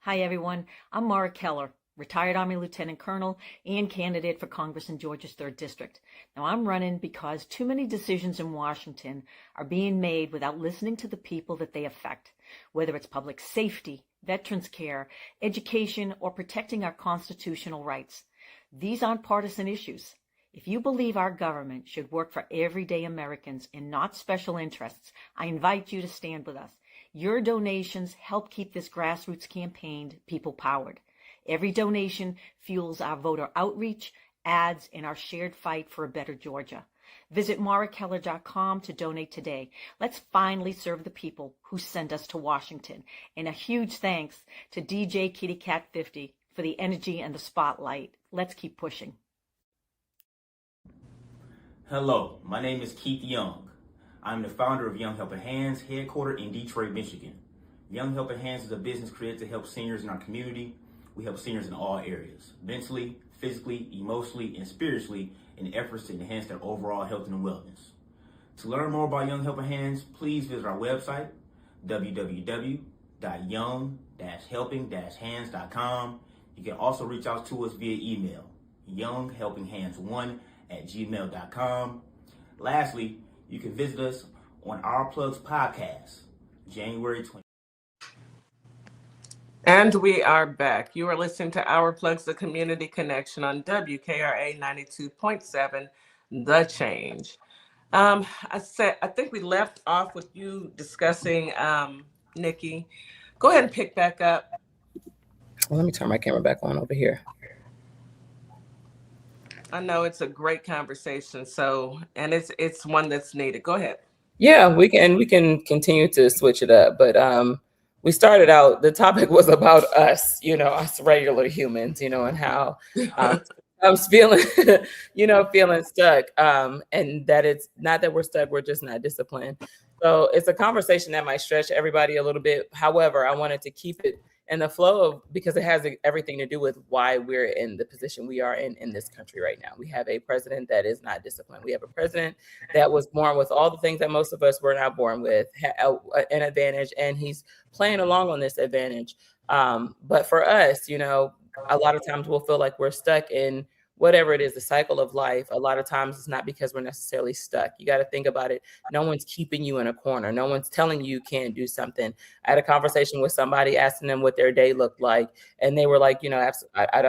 Hi, everyone. I'm Mara Keller, retired Army Lieutenant Colonel and candidate for Congress in Georgia's 3rd District. Now, I'm running because too many decisions in Washington are being made without listening to the people that they affect, whether it's public safety, veterans care, education, or protecting our constitutional rights. These aren't partisan issues. If you believe our government should work for everyday Americans and not special interests, I invite you to stand with us. Your donations help keep this grassroots campaign people-powered. Every donation fuels our voter outreach ads in our shared fight for a better Georgia. Visit maurakeller.com to donate today. Let's finally serve the people who send us to Washington. And a huge thanks to DJ Kitty Cat 50 for the energy and the spotlight. Let's keep pushing. Hello, my name is Keith Young. I'm the founder of Young Helping Hands, headquartered in Detroit, Michigan. Young Helping Hands is a business created to help seniors in our community. We help seniors in all areas, mentally, physically, emotionally, and spiritually, in efforts to enhance their overall health and wellness. To learn more about Young Helping Hands, please visit our website, www.young-helping-hands.com. You can also reach out to us via email, younghelpinghands1@gmail.com. Lastly, you can visit us on Our Plugs podcast, January 20th. And we are back. You are listening to Our Plugs, the Community Connection on WKRA 92.7, The Change. I think we left off with you discussing, Nikki. Go ahead and pick back up. Well, let me turn my camera back on over here. I know it's a great conversation, and it's one that's needed. Go ahead. Yeah, we can continue to switch it up, but we started out, the topic was about us, us regular humans, and how I was feeling, feeling stuck, and that it's not that we're stuck, we're just not disciplined. So it's a conversation that might stretch everybody a little bit. However, I wanted to keep it in the flow of, because it has everything to do with why we're in the position we are in this country right now. We have a president that is not disciplined. We have a president that was born with all the things that most of us were not born with, an advantage, and he's playing along on this advantage. But for us, a lot of times we'll feel like we're stuck in whatever it is, the cycle of life. A lot of times it's not because we're necessarily stuck. You got to think about it. No one's keeping you in a corner. No one's telling you can't do something. I had a conversation with somebody asking them what their day looked like. And they were like, I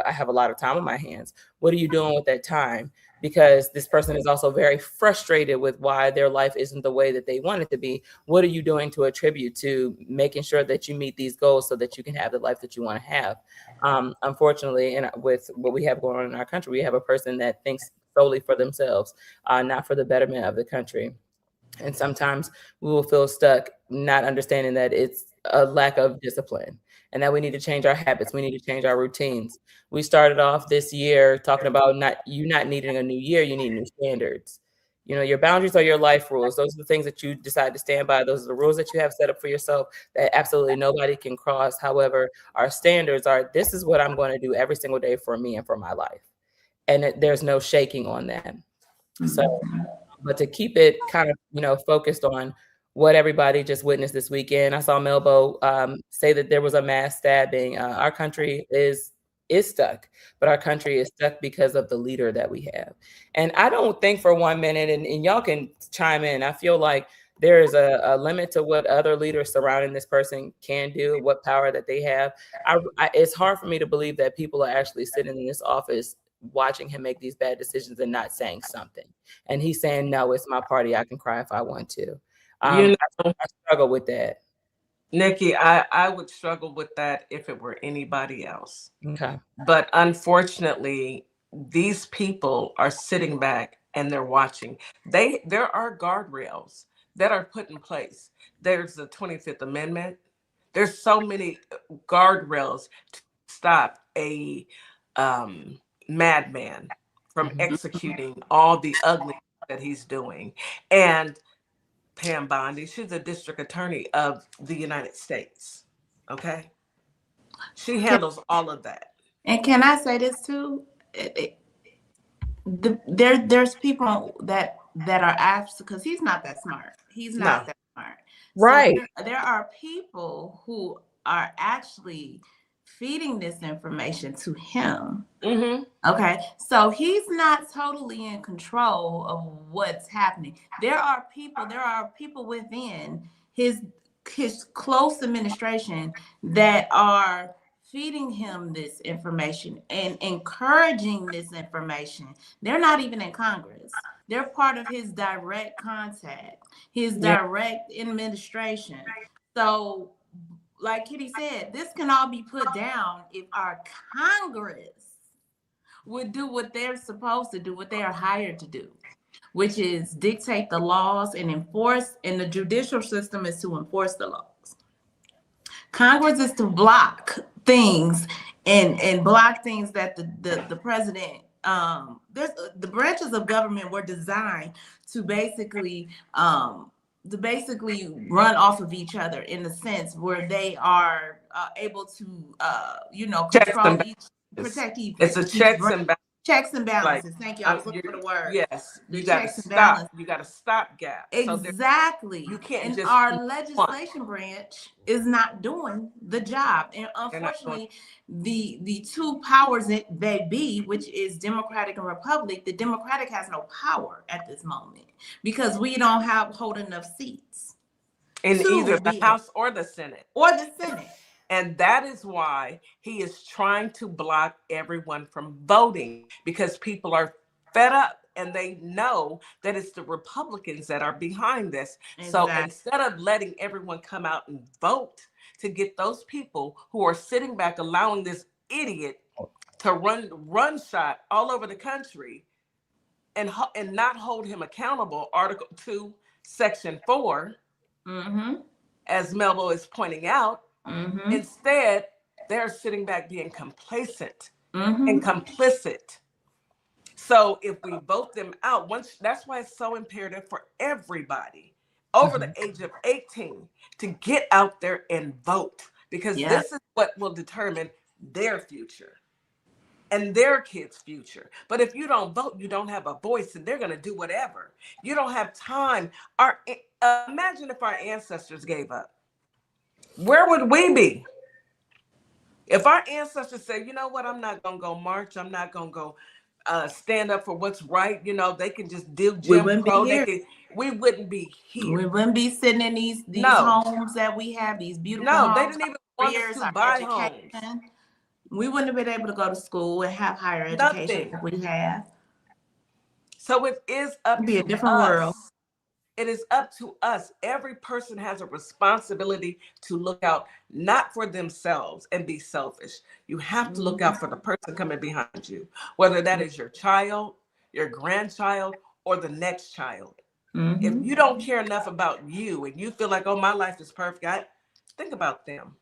have a lot of time on my hands. What are you doing with that time? Because this person is also very frustrated with why their life isn't the way that they want it to be. What are you doing to attribute to making sure that you meet these goals so that you can have the life that you want to have? Unfortunately, and with what we have going on in our country, we have a person that thinks solely for themselves, not for the betterment of the country. And sometimes we will feel stuck, not understanding that it's a lack of discipline and that we need to change our habits. We need to change our routines. We started off this year talking about not needing a new year, you need new standards. Your boundaries are your life rules. Those are the things that you decide to stand by. Those are the rules that you have set up for yourself that absolutely nobody can cross. However, our standards are, this is what I'm going to do every single day for me and for my life. And there's no shaking on that. So, but to keep it kind of, focused on what everybody just witnessed this weekend. I saw Melbo say that there was a mass stabbing. Our country is stuck, but our country is stuck because of the leader that we have. And I don't think for 1 minute, and y'all can chime in, I feel like there is a limit to what other leaders surrounding this person can do, what power that they have. It's hard for me to believe that people are actually sitting in this office watching him make these bad decisions and not saying something. And he's saying, no, it's my party. I can cry if I want to. I struggle with that. Nikki, I would struggle with that if it were anybody else. Okay. But unfortunately, these people are sitting back and they're watching. There are guardrails that are put in place. There's the 25th Amendment. There's so many guardrails to stop a madman from executing all the ugly that he's doing. And Pam Bondi, she's a district attorney of the United States. Okay. She handles all of that. And can I say this too? There's people that are after, because he's not that smart. He's not that smart. Right. So there are people who are actually feeding this information to him. Okay. So he's not totally in control of what's happening. There are people within his close administration that are feeding him this information and encouraging this information. They're not even in Congress. They're part of his direct contact, his direct administration. So like Kitty said, this can all be put down if our Congress would do what they're supposed to do, what they are hired to do, which is dictate the laws and enforce, and the judicial system is to enforce the laws. Congress is to block things and block things that the president, there's the branches of government were designed to basically run off of each other in the sense where they are able to control each, protect each. It's a checks and balances. Checks and balances. Thank you. I was looking for the word. Yes, you got to stop. You got to stop gap. Exactly. So you can't and just. Our legislation branch is not doing the job, and unfortunately, the two powers that they be, which is Democratic and Republic, the Democratic has no power at this moment because we don't hold enough seats in either the House or the Senate. And that is why he is trying to block everyone from voting, because people are fed up and they know that it's the Republicans that are behind this. Exactly. So instead of letting everyone come out and vote to get those people who are sitting back allowing this idiot to run shot all over the country and not hold him accountable, Article 2, Section 4, as Melbo is pointing out, instead, they're sitting back being complacent and complicit. So if we vote them out, that's why it's so imperative for everybody over the age of 18 to get out there and vote, because this is what will determine their future and their kids' future. But if you don't vote, you don't have a voice, and they're going to do whatever. You don't have time. Imagine if our ancestors gave up. Where would we be? If our ancestors say, you know what, I'm not going to go march, I'm not going to go stand up for what's right, they can just do Jim Crow. We wouldn't be here. We wouldn't be sitting in these homes that we have, these beautiful homes. They didn't even want us to buy homes. We wouldn't have been able to go to school and have higher education that we have. So it is up to a different world. It is up to us. Every person has a responsibility to look out, not for themselves and be selfish. You have to look out for the person coming behind you, whether that is your child, your grandchild, or the next child. If you don't care enough about you and you feel like, oh, my life is perfect, think about them.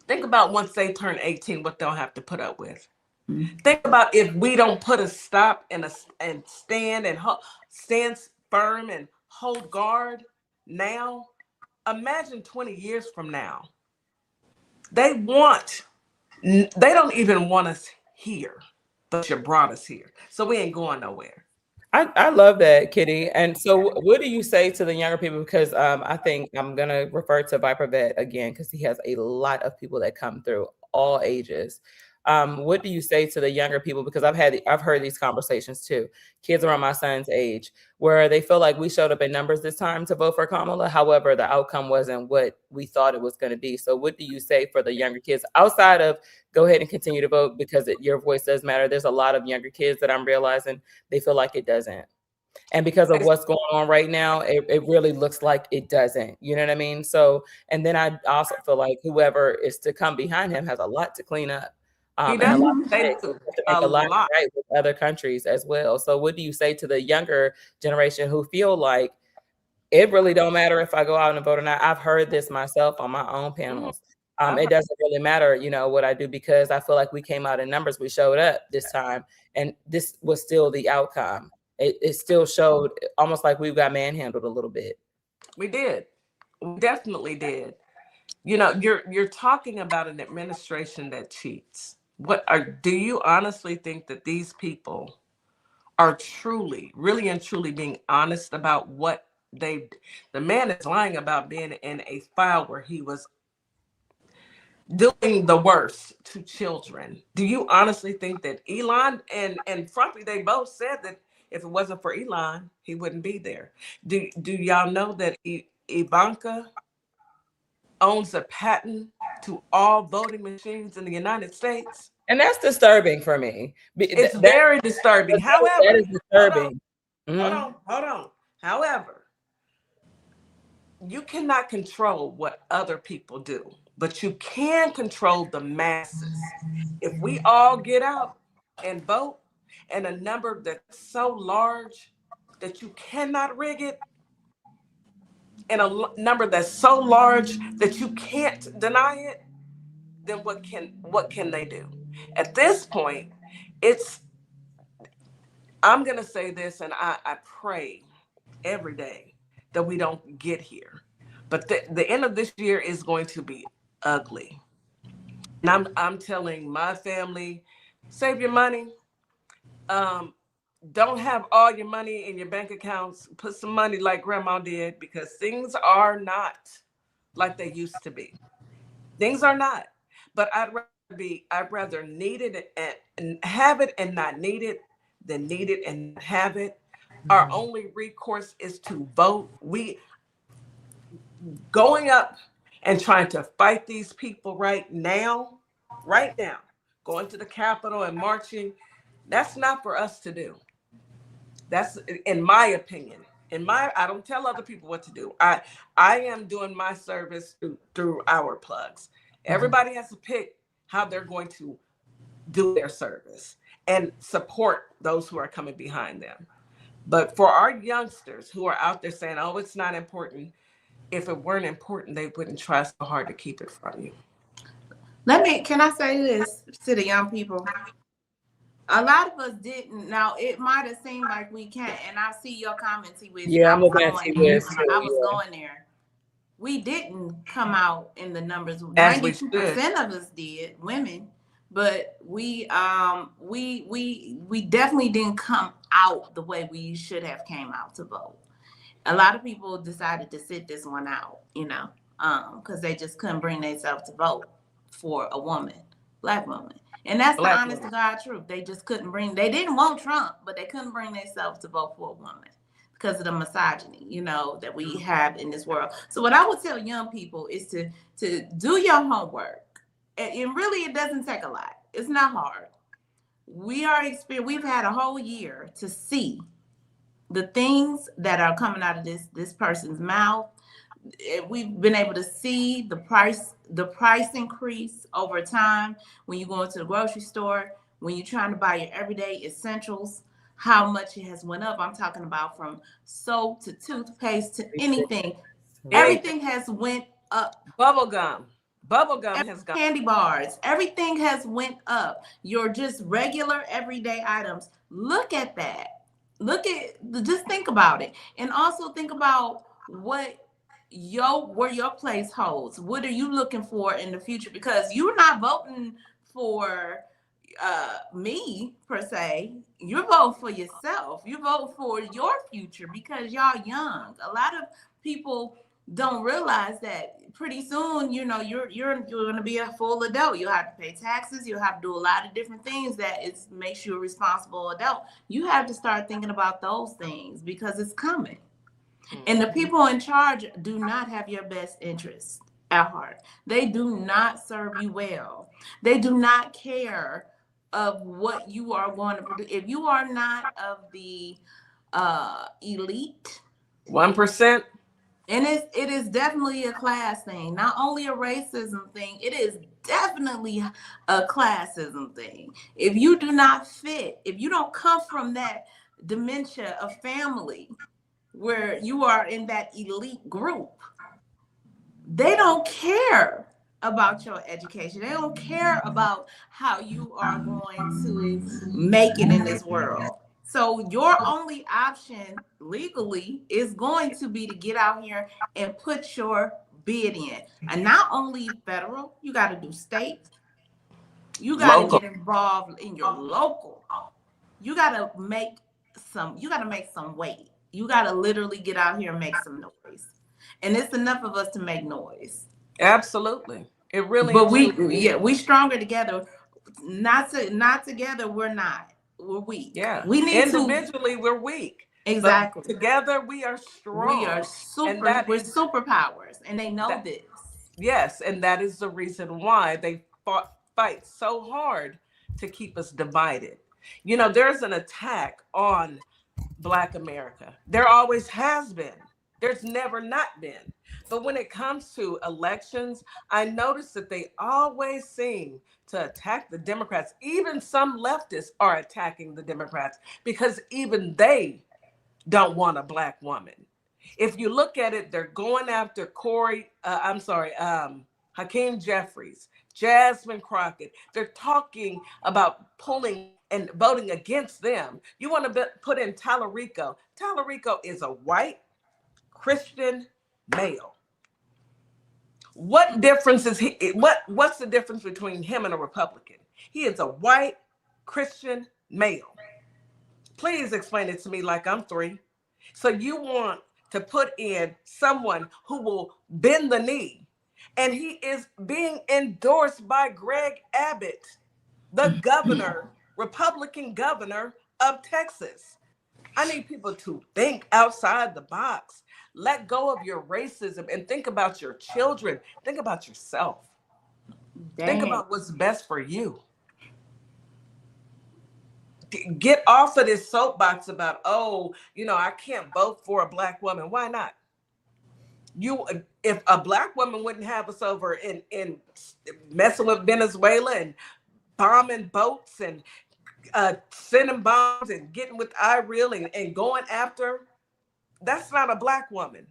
Think about once they turn 18, what they'll have to put up with. Think about if we don't put a stop and stand firm and hold guard now. Imagine 20 years from now. They don't even want us here, but you brought us here. So we ain't going nowhere. I love that, Kitty. And so what do you say to the younger people? Because I think I'm going to refer to Viper Vet again, because he has a lot of people that come through all ages. What do you say to the younger people? Because I've heard these conversations too. Kids around my son's age, where they feel like we showed up in numbers this time to vote for Kamala. However, the outcome wasn't what we thought it was going to be. So what do you say for the younger kids outside of go ahead and continue to vote because your voice does matter? There's a lot of younger kids that I'm realizing they feel like it doesn't. And because of what's going on right now, it really looks like it doesn't. You know what I mean? So, and then I also feel like whoever is to come behind him has a lot to clean up. And a lot to make a lot right with other countries as well. So what do you say to the younger generation who feel like it really don't matter if I go out and vote or not? I've heard this myself on my own panels. It doesn't really matter, what I do, because I feel like we came out in numbers. We showed up this time, and this was still the outcome. It still showed almost like we got manhandled a little bit. We did. We definitely did. You're talking about an administration that cheats. Do you honestly think that these people are really and truly being honest about what the man is lying about being in a file where he was doing the worst to children? Do you honestly think that Elon and frankly, they both said that if it wasn't for Elon, he wouldn't be there? Do y'all know that Ivanka owns a patent to all voting machines in the United States? And that's disturbing for me. It's very disturbing. However, that is disturbing. Hold on. However, you cannot control what other people do, but you can control the masses. If we all get out and vote, and a number that's so large that you cannot rig it, and a number that's so large that you can't deny it, then what can they do? At this point, it's I'm gonna say this, and I pray every day that we don't get here. But the end of this year is going to be ugly. And I'm telling my family, save your money. Um, don't have all your money in your bank accounts. Put some money like grandma did, because things are not like they used to be. Things are not. But I'd rather need it and have it and not need it than need it and not have it. Our only recourse is to vote. We going up and trying to fight these people right now, going to the Capitol and marching. That's not for us to do. That's in my opinion. I don't tell other people what to do. I am doing my service through our plugs. Everybody has to pick how they're going to do their service and support those who are coming behind them. But for our youngsters who are out there saying, "Oh, it's not important," if it weren't important, they wouldn't try so hard to keep it from you. Can I say this to the young people? A lot of us didn't. Now, it might have seemed like we can't, and I see your comments, T-Wiz. Yeah, I'm looking at T-Wiz. I was going there. We didn't come out in the numbers. 92% of us did, women, but we definitely didn't come out the way we should have came out to vote. A lot of people decided to sit this one out, because they just couldn't bring themselves to vote for a woman, Black woman. And that's the honest to God truth. They just couldn't they didn't want Trump, but they couldn't bring themselves to vote for a woman because of the misogyny, that we have in this world. So what I would tell young people is to do your homework. And really, it doesn't take a lot. It's not hard. We've had a whole year to see the things that are coming out of this person's mouth. We've been able to see the price increase over time when you go into the grocery store, when you're trying to buy your everyday essentials, how much it has went up. I'm talking about from soap to toothpaste to anything. Everything has went up. Bubble gum has gone. Candy bars, everything has went up. Your just regular everyday items. Look at that. Just think about it. And also think about where your place holds. What are you looking for in the future? Because you're not voting for me per se. You're voting for yourself. You vote for your future because y'all young. A lot of people don't realize that pretty soon, you're going to be a full adult. You'll have to pay taxes. You'll have to do a lot of different things that makes you a responsible adult. You have to start thinking about those things because it's coming. And the people in charge do not have your best interests at heart. They do not serve you well. They do not care of what you are going to produce. If you are not of the elite 1%, and it is definitely a class thing, not only a racism thing. It is definitely a classism thing. If you do not fit, if you don't come from that dementia of family where you are in that elite group, they don't care about your education. They don't care about how you are going to make it in this world. So your only option legally is going to be to get out here and put your bid in. And not only federal, you got to do state. You got to get involved in your local. You got to make some weight. You got to literally get out here and make some noise. And it's enough of us to make noise. Absolutely. It really But we stronger together. Not together, we're not. We're weak. Yeah. We need individually we're weak. Exactly. But together we are strong. We are we're superpowers, and they know this. Yes, and that is the reason why they fight so hard to keep us divided. There's an attack on Black America. There always has been. There's never not been. But when it comes to elections, I notice that they always seem to attack the Democrats. Even some leftists are attacking the Democrats because even they don't want a Black woman. If you look at it, they're going after Hakeem Jeffries, Jasmine Crockett. They're talking about pulling and voting against them. You want to put in Tallarico. Tallarico is a white Christian male. What difference is he? What's the difference between him and a Republican? He is a white Christian male. Please explain it to me like I'm 3. So you want to put in someone who will bend the knee, and he is being endorsed by Greg Abbott, the governor, Republican governor of Texas. I need people to think outside the box. Let go of your racism and think about your children. Think about yourself. Dang. Think about what's best for you. Get off of this soapbox about, I can't vote for a Black woman. Why not? If a Black woman wouldn't have us over in messing with Venezuela and bombing boats and sending bombs and getting with Ireal and going after, that's not a Black woman.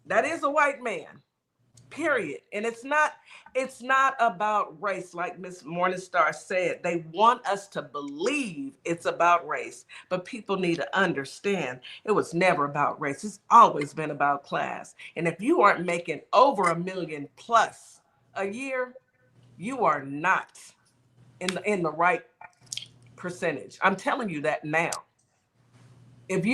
That is a white man, period. And it's not about race, like Miss Morningstar said. They want us to believe it's about race, but people need to understand it was never about race. It's always been about class. And if you aren't making over $1 million plus a year, you are not in the right percentage. I'm telling you that now. If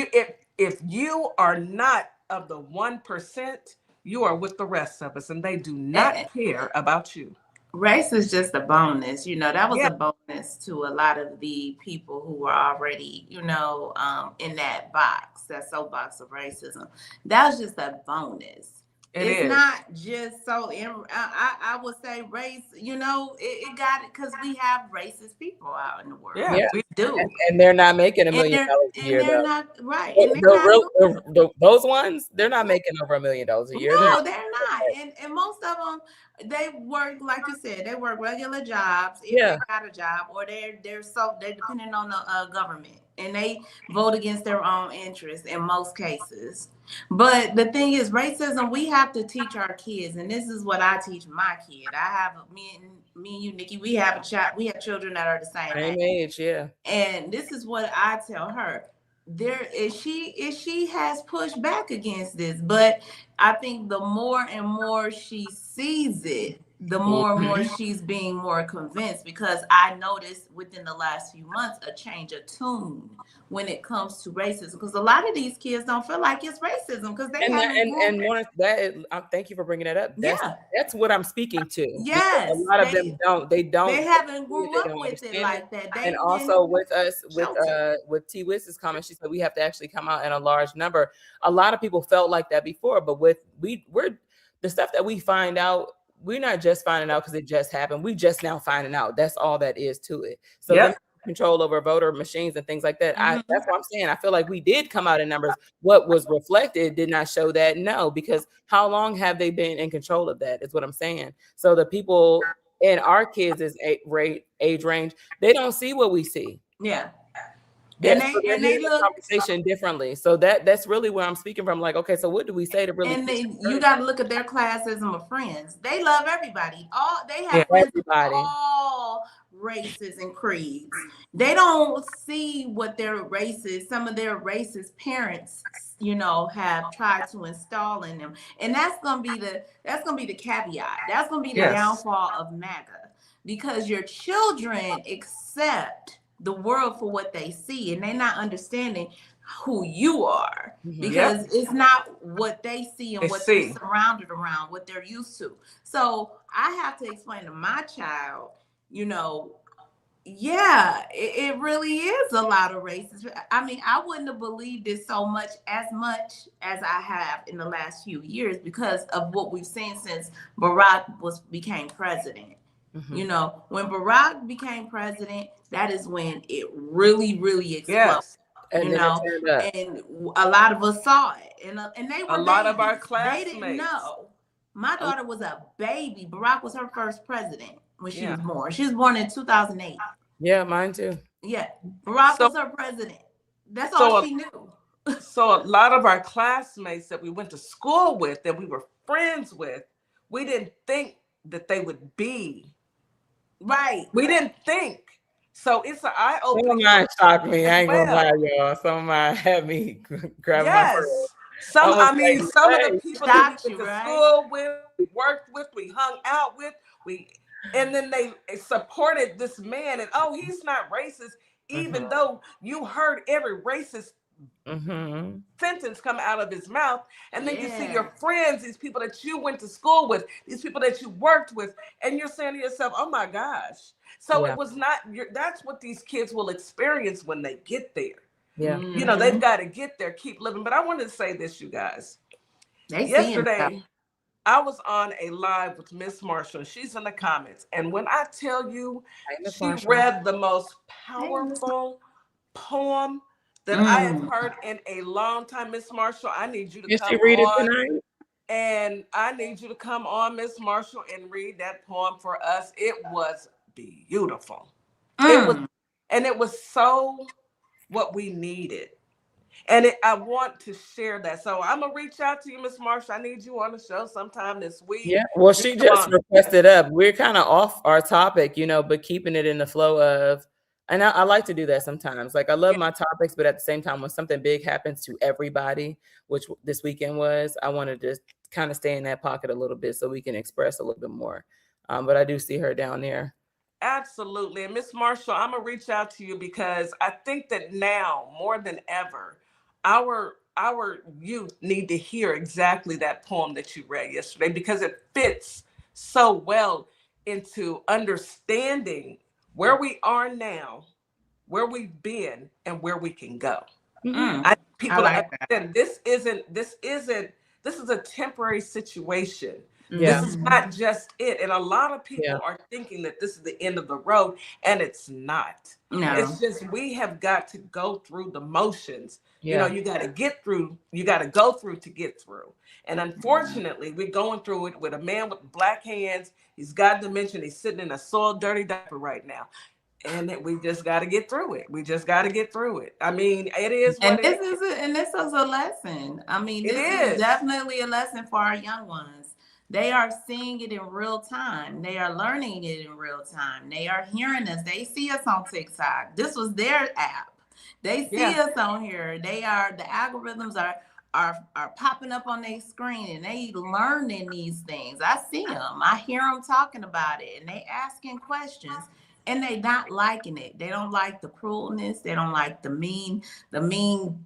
you are not of the 1%, you are with the rest of us, and they do not care about you. Race is just a bonus. That was a bonus to a lot of the people who were already, in that box, that soapbox of racism. That was just a bonus. It's not just so. I would say race. It got it because we have racist people out in the world. Yeah, we do, and they're not making $1 million a year. They're not right. Those ones, they're not making over $1 million a year. No, they're not. And most of them, they work, like you said, they work regular jobs if they got a job, or they're depending on the government, and they vote against their own interests in most cases. But the thing is, racism, we have to teach our kids, and this is what I teach my kid. I have me and you, Nikki. We have a child. We have children that are the same age, and this is what I tell her. She has pushed back against this, but I think the more and more she sees it, the more and more she's being more convinced, because I noticed within the last few months a change of tune when it comes to racism, because a lot of these kids don't feel like it's racism because they thank you for bringing that up. That's what I'm speaking to. Yes, a lot of them don't. They haven't grew up with it like that. And also with us, with T Wiss's comment, she said we have to actually come out in a large number. A lot of people felt like that before, but we're the stuff that we find out. We're not just finding out because it just happened. We just now finding out. That's all that is to it. So control over voter machines and things like that. That's what I'm saying. I feel like we did come out in numbers. What was reflected did not show that. No, because how long have they been in control of that is what I'm saying. So the people in our kids' age range, they don't see what we see. Yeah. And they look conversation differently. So that's really where I'm speaking from. Like, okay, so what do we say to really? And you got to look at their classism of friends. They love everybody. They have friends of all races and creeds. They don't see what their races, some of their racist parents, have tried to install in them. And that's gonna be the caveat. That's gonna be the downfall of MAGA, because your children accept the world for what they see, and they're not understanding who you are, because it's not what they see and what they're surrounded around, what they're used to. So I have to explain to my child, it really is a lot of racism. I mean, I wouldn't have believed it so much as I have in the last few years because of what we've seen since Barack became president. When Barack became president, that is when it really, really exploded. you know, and a lot of us saw it, and they were a lot of our babies. classmates. They didn't know. My daughter was a baby. Barack was her first president when she was born. She was born in 2008. Yeah, mine too. Yeah, Barack was her president. That's all she knew. So a lot of our classmates that we went to school with, that we were friends with, we didn't think that they would be. Right. We didn't think. So it's an eye-opening. Some of mine shocked me. I ain't gonna lie, y'all. Some of mine had me grab my pearl. Some of the people that we went to school with, we worked with, we hung out with, and then they supported this man, and he's not racist, even though you heard every racist sentence come out of his mouth. And then you see your friends, these people that you went to school with, these people that you worked with, and you're saying to yourself, oh my gosh. So it was not that's what these kids will experience when they get there. Yeah. You know, they've got to get there, keep living. But I wanted to say this, you guys. Yesterday, I was on a live with Miss Marshall. She's in the comments. And when I tell you, she read the most powerful poem that I have heard in a long time. Miss Marshall, I need you to come read on. It tonight? And I need you to come on, Miss Marshall, and read that poem for us. It was beautiful. It was so what we needed. And I want to share that. So I'm going to reach out to you, Miss Marshall. I need you on the show sometime this week. Yeah, well, she just requested up. We're kind of off our topic, you know, but keeping it in the flow of, and I like to do that sometimes. Like, I love my topics, but at the same time, when something big happens to everybody, which this weekend was, I wanted to kind of stay in that pocket a little bit so we can express a little bit more. But I do see her down there. Absolutely. And Miss Marshall, I'm going to reach out to you because I think that now more than ever, our youth need to hear exactly that poem that you read yesterday, because it fits so well into understanding where we are now, where we've been, and where we can go. People understand this is a temporary situation. This is not just it. And a lot of people are thinking that this is the end of the road, and it's not. No. It's just we have got to go through the motions. You know, you got to get through, you got to go through to get through. And unfortunately, we're going through it with a man with black hands. He's got dementia. He's sitting in a soiled, dirty diaper right now. And we just got to get through it. We just got to get through it. I mean, it is what this is a lesson. I mean, this is definitely a lesson for our young ones. They are seeing it in real time. They are learning it in real time. They are hearing us. They see us on TikTok. This was their app. They see us on here. The algorithms are popping up on their screen, and they learning these things. I see them. I hear them talking about it, and they asking questions, and they not liking it. They don't like the cruelness. They don't like the mean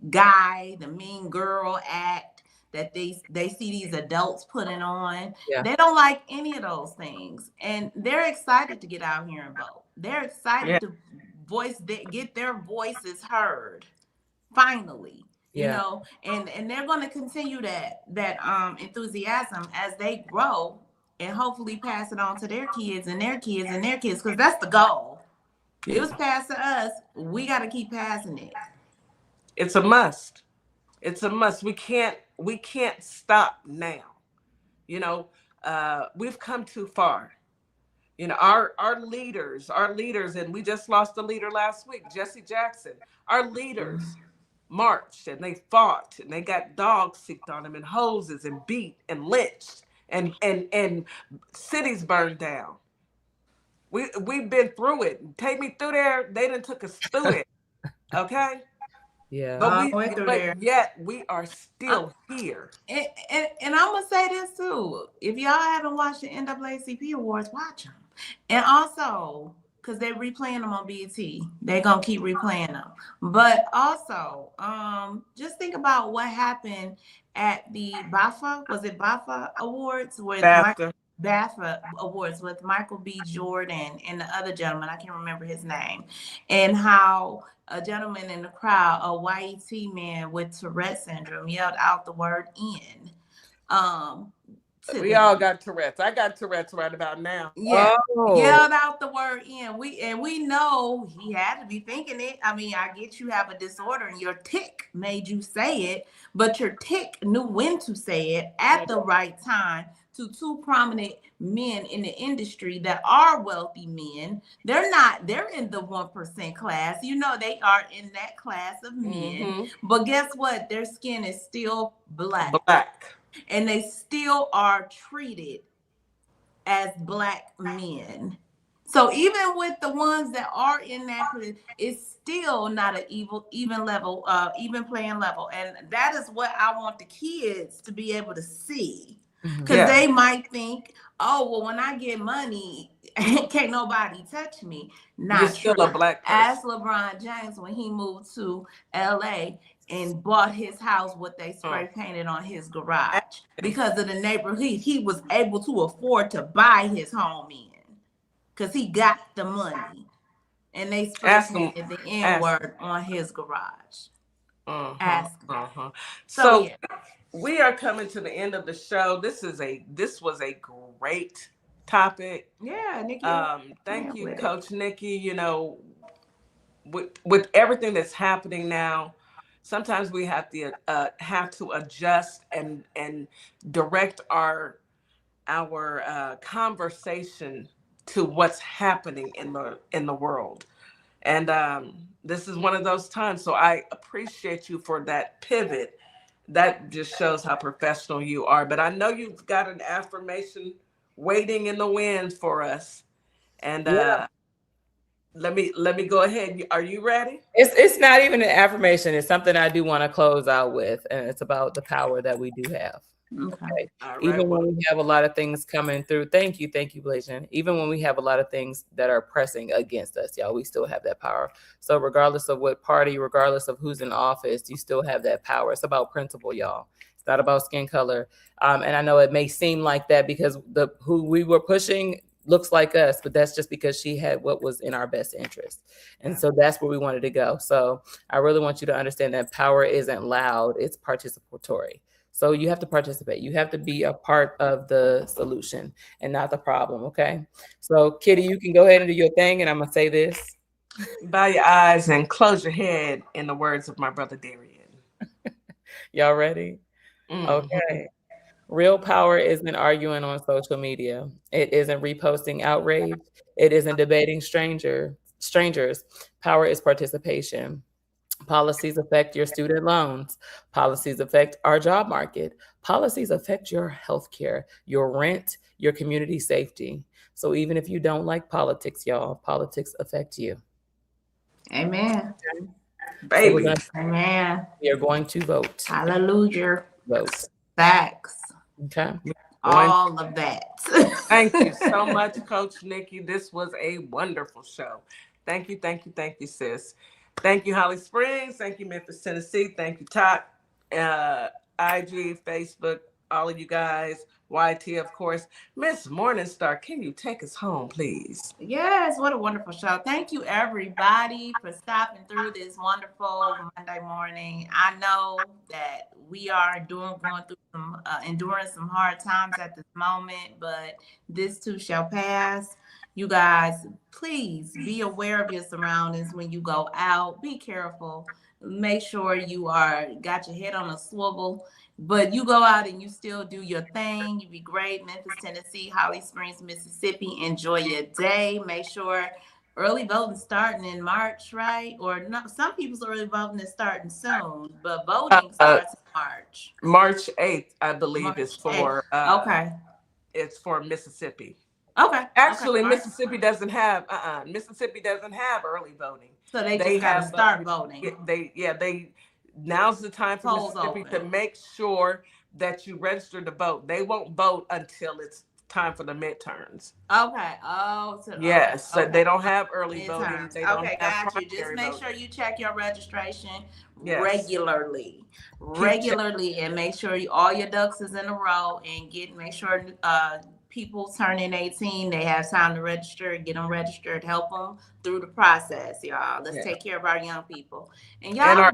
guy, the mean girl act that they see these adults putting on. They don't like any of those things, and they're excited to get out here and vote. They're excited to get their voices heard finally. You know, and they're going to continue that enthusiasm as they grow, and hopefully pass it on to their kids and their kids and their kids, because that's the goal. It was passed to us. We got to keep passing it. It's a must. It's a must. We can't stop now. You know, we've come too far. You know, our leaders, and we just lost a leader last week, Jesse Jackson. Our leaders marched, and they fought, and they got dogs sicked on them, and hoses, and beat, and lynched, and cities burned down. We've been through it. Take me through there. They done took us through it. Okay. Yeah. But yet we are still here. And I'm gonna say this too. If y'all haven't watched the NAACP awards, watch them. And also, because they're replaying them on BET, they're gonna keep replaying them. But also, just think about what happened at the BAFTA Awards with BAFTA Awards with Michael B. Jordan and the other gentleman, I can't remember his name, and how a gentleman in the crowd, a YET man with Tourette syndrome, yelled out the word "in." We all got Tourette's. I got Tourette's right about now. Yeah, yelled out the word in. We know he had to be thinking it. I mean, I get you have a disorder and your tick made you say it, but your tick knew when to say it at the right time to two prominent men in the industry that are wealthy men. They're in the 1% class. You know, they are in that class of men. But guess what? Their skin is still black. And they still are treated as Black men. So even with the ones that are in that, it's still not an even playing level. And that is what I want the kids to be able to see. Because they might think, oh, well, when I get money, can't nobody touch me. Not You're still a Black person. Ask LeBron James when he moved to LA and bought his house, what they spray painted on his garage. Because of the neighborhood, he was able to afford to buy his home in. Because he got the money. And they spray painted the N-word on his garage. Ask him. So we are coming to the end of the show. This was a great topic. Yeah, Nikki. Thank you, Coach Nikki. You know, with everything that's happening now, sometimes we have to adjust and direct our conversation to what's happening in the world. And this is one of those times. So I appreciate you for that pivot. That just shows how professional you are. But I know you've got an affirmation waiting in the wind for us. And let me go ahead. Are you ready? It's not even an affirmation. It's something I do want to close out with. And it's about the power that we do have. Okay. Even when we have a lot of things coming through. Thank you, Blasian. Even when we have a lot of things that are pressing against us, y'all, we still have that power. So regardless of what party, regardless of who's in office, you still have that power. It's about principle, y'all. It's not about skin color. And I know it may seem like that because who we were pushing looks like us, but that's just because she had what was in our best interest. And so that's where we wanted to go. So I really want you to understand that power isn't loud, it's participatory. So you have to participate. You have to be a part of the solution and not the problem, okay? So, Kitty, you can go ahead and do your thing, and I'm going to say this. Bow your eyes and close your head, in the words of my brother Darian. Y'all ready? Okay. Real power isn't arguing on social media. It isn't reposting outrage. It isn't debating strangers. Power is participation. Policies affect your student loans. Policies affect our job market. Policies affect your healthcare, your rent, your community safety. So even if you don't like politics, y'all, politics affect you. Amen. Baby. So amen. We are going to vote. Hallelujah. Vote. Facts. Okay. All of that. Thank you so much, Coach Nikki. This was a wonderful show. Thank you, sis. Thank you, Holly Springs. Thank you, Memphis, Tennessee. Thank you, Top, IG, Facebook, all of you guys. YT, of course. Miss Morningstar, can you take us home, please? Yes, what a wonderful show. Thank you, everybody, for stopping through this wonderful Monday morning. I know that we are enduring some hard times at this moment, but this too shall pass. You guys, please be aware of your surroundings when you go out. Be careful. Make sure you got your head on a swivel. But you go out and you still do your thing. You be great. Memphis, Tennessee, Holly Springs, Mississippi. Enjoy your day. Make sure early voting starting in March, right? Or not, some people's early voting is starting soon, but voting starts in March. March 8th, I believe, is for it's for Mississippi. Okay. Actually, Mississippi doesn't have early voting. So they just gotta start voting. Now's the time for Mississippi to make sure that you register to vote. They won't vote until it's time for the midterms. Okay. So they don't have early voting. They don't got you. Just make sure you check your registration regularly, and make sure all your ducks is in a row, and make sure people turning 18, they have time to register, get them registered, help them through the process, y'all. Let's take care of our young people. And y'all,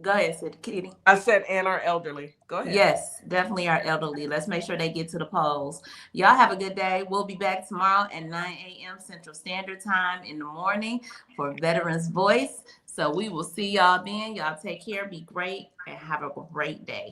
Go ahead, Sid. Kitty. I said, and our elderly. Go ahead. Yes, definitely our elderly. Let's make sure they get to the polls. Y'all have a good day. We'll be back tomorrow at 9 a.m. Central Standard Time in the morning for Veterans Voice. So we will see y'all then. Y'all take care, be great, and have a great day.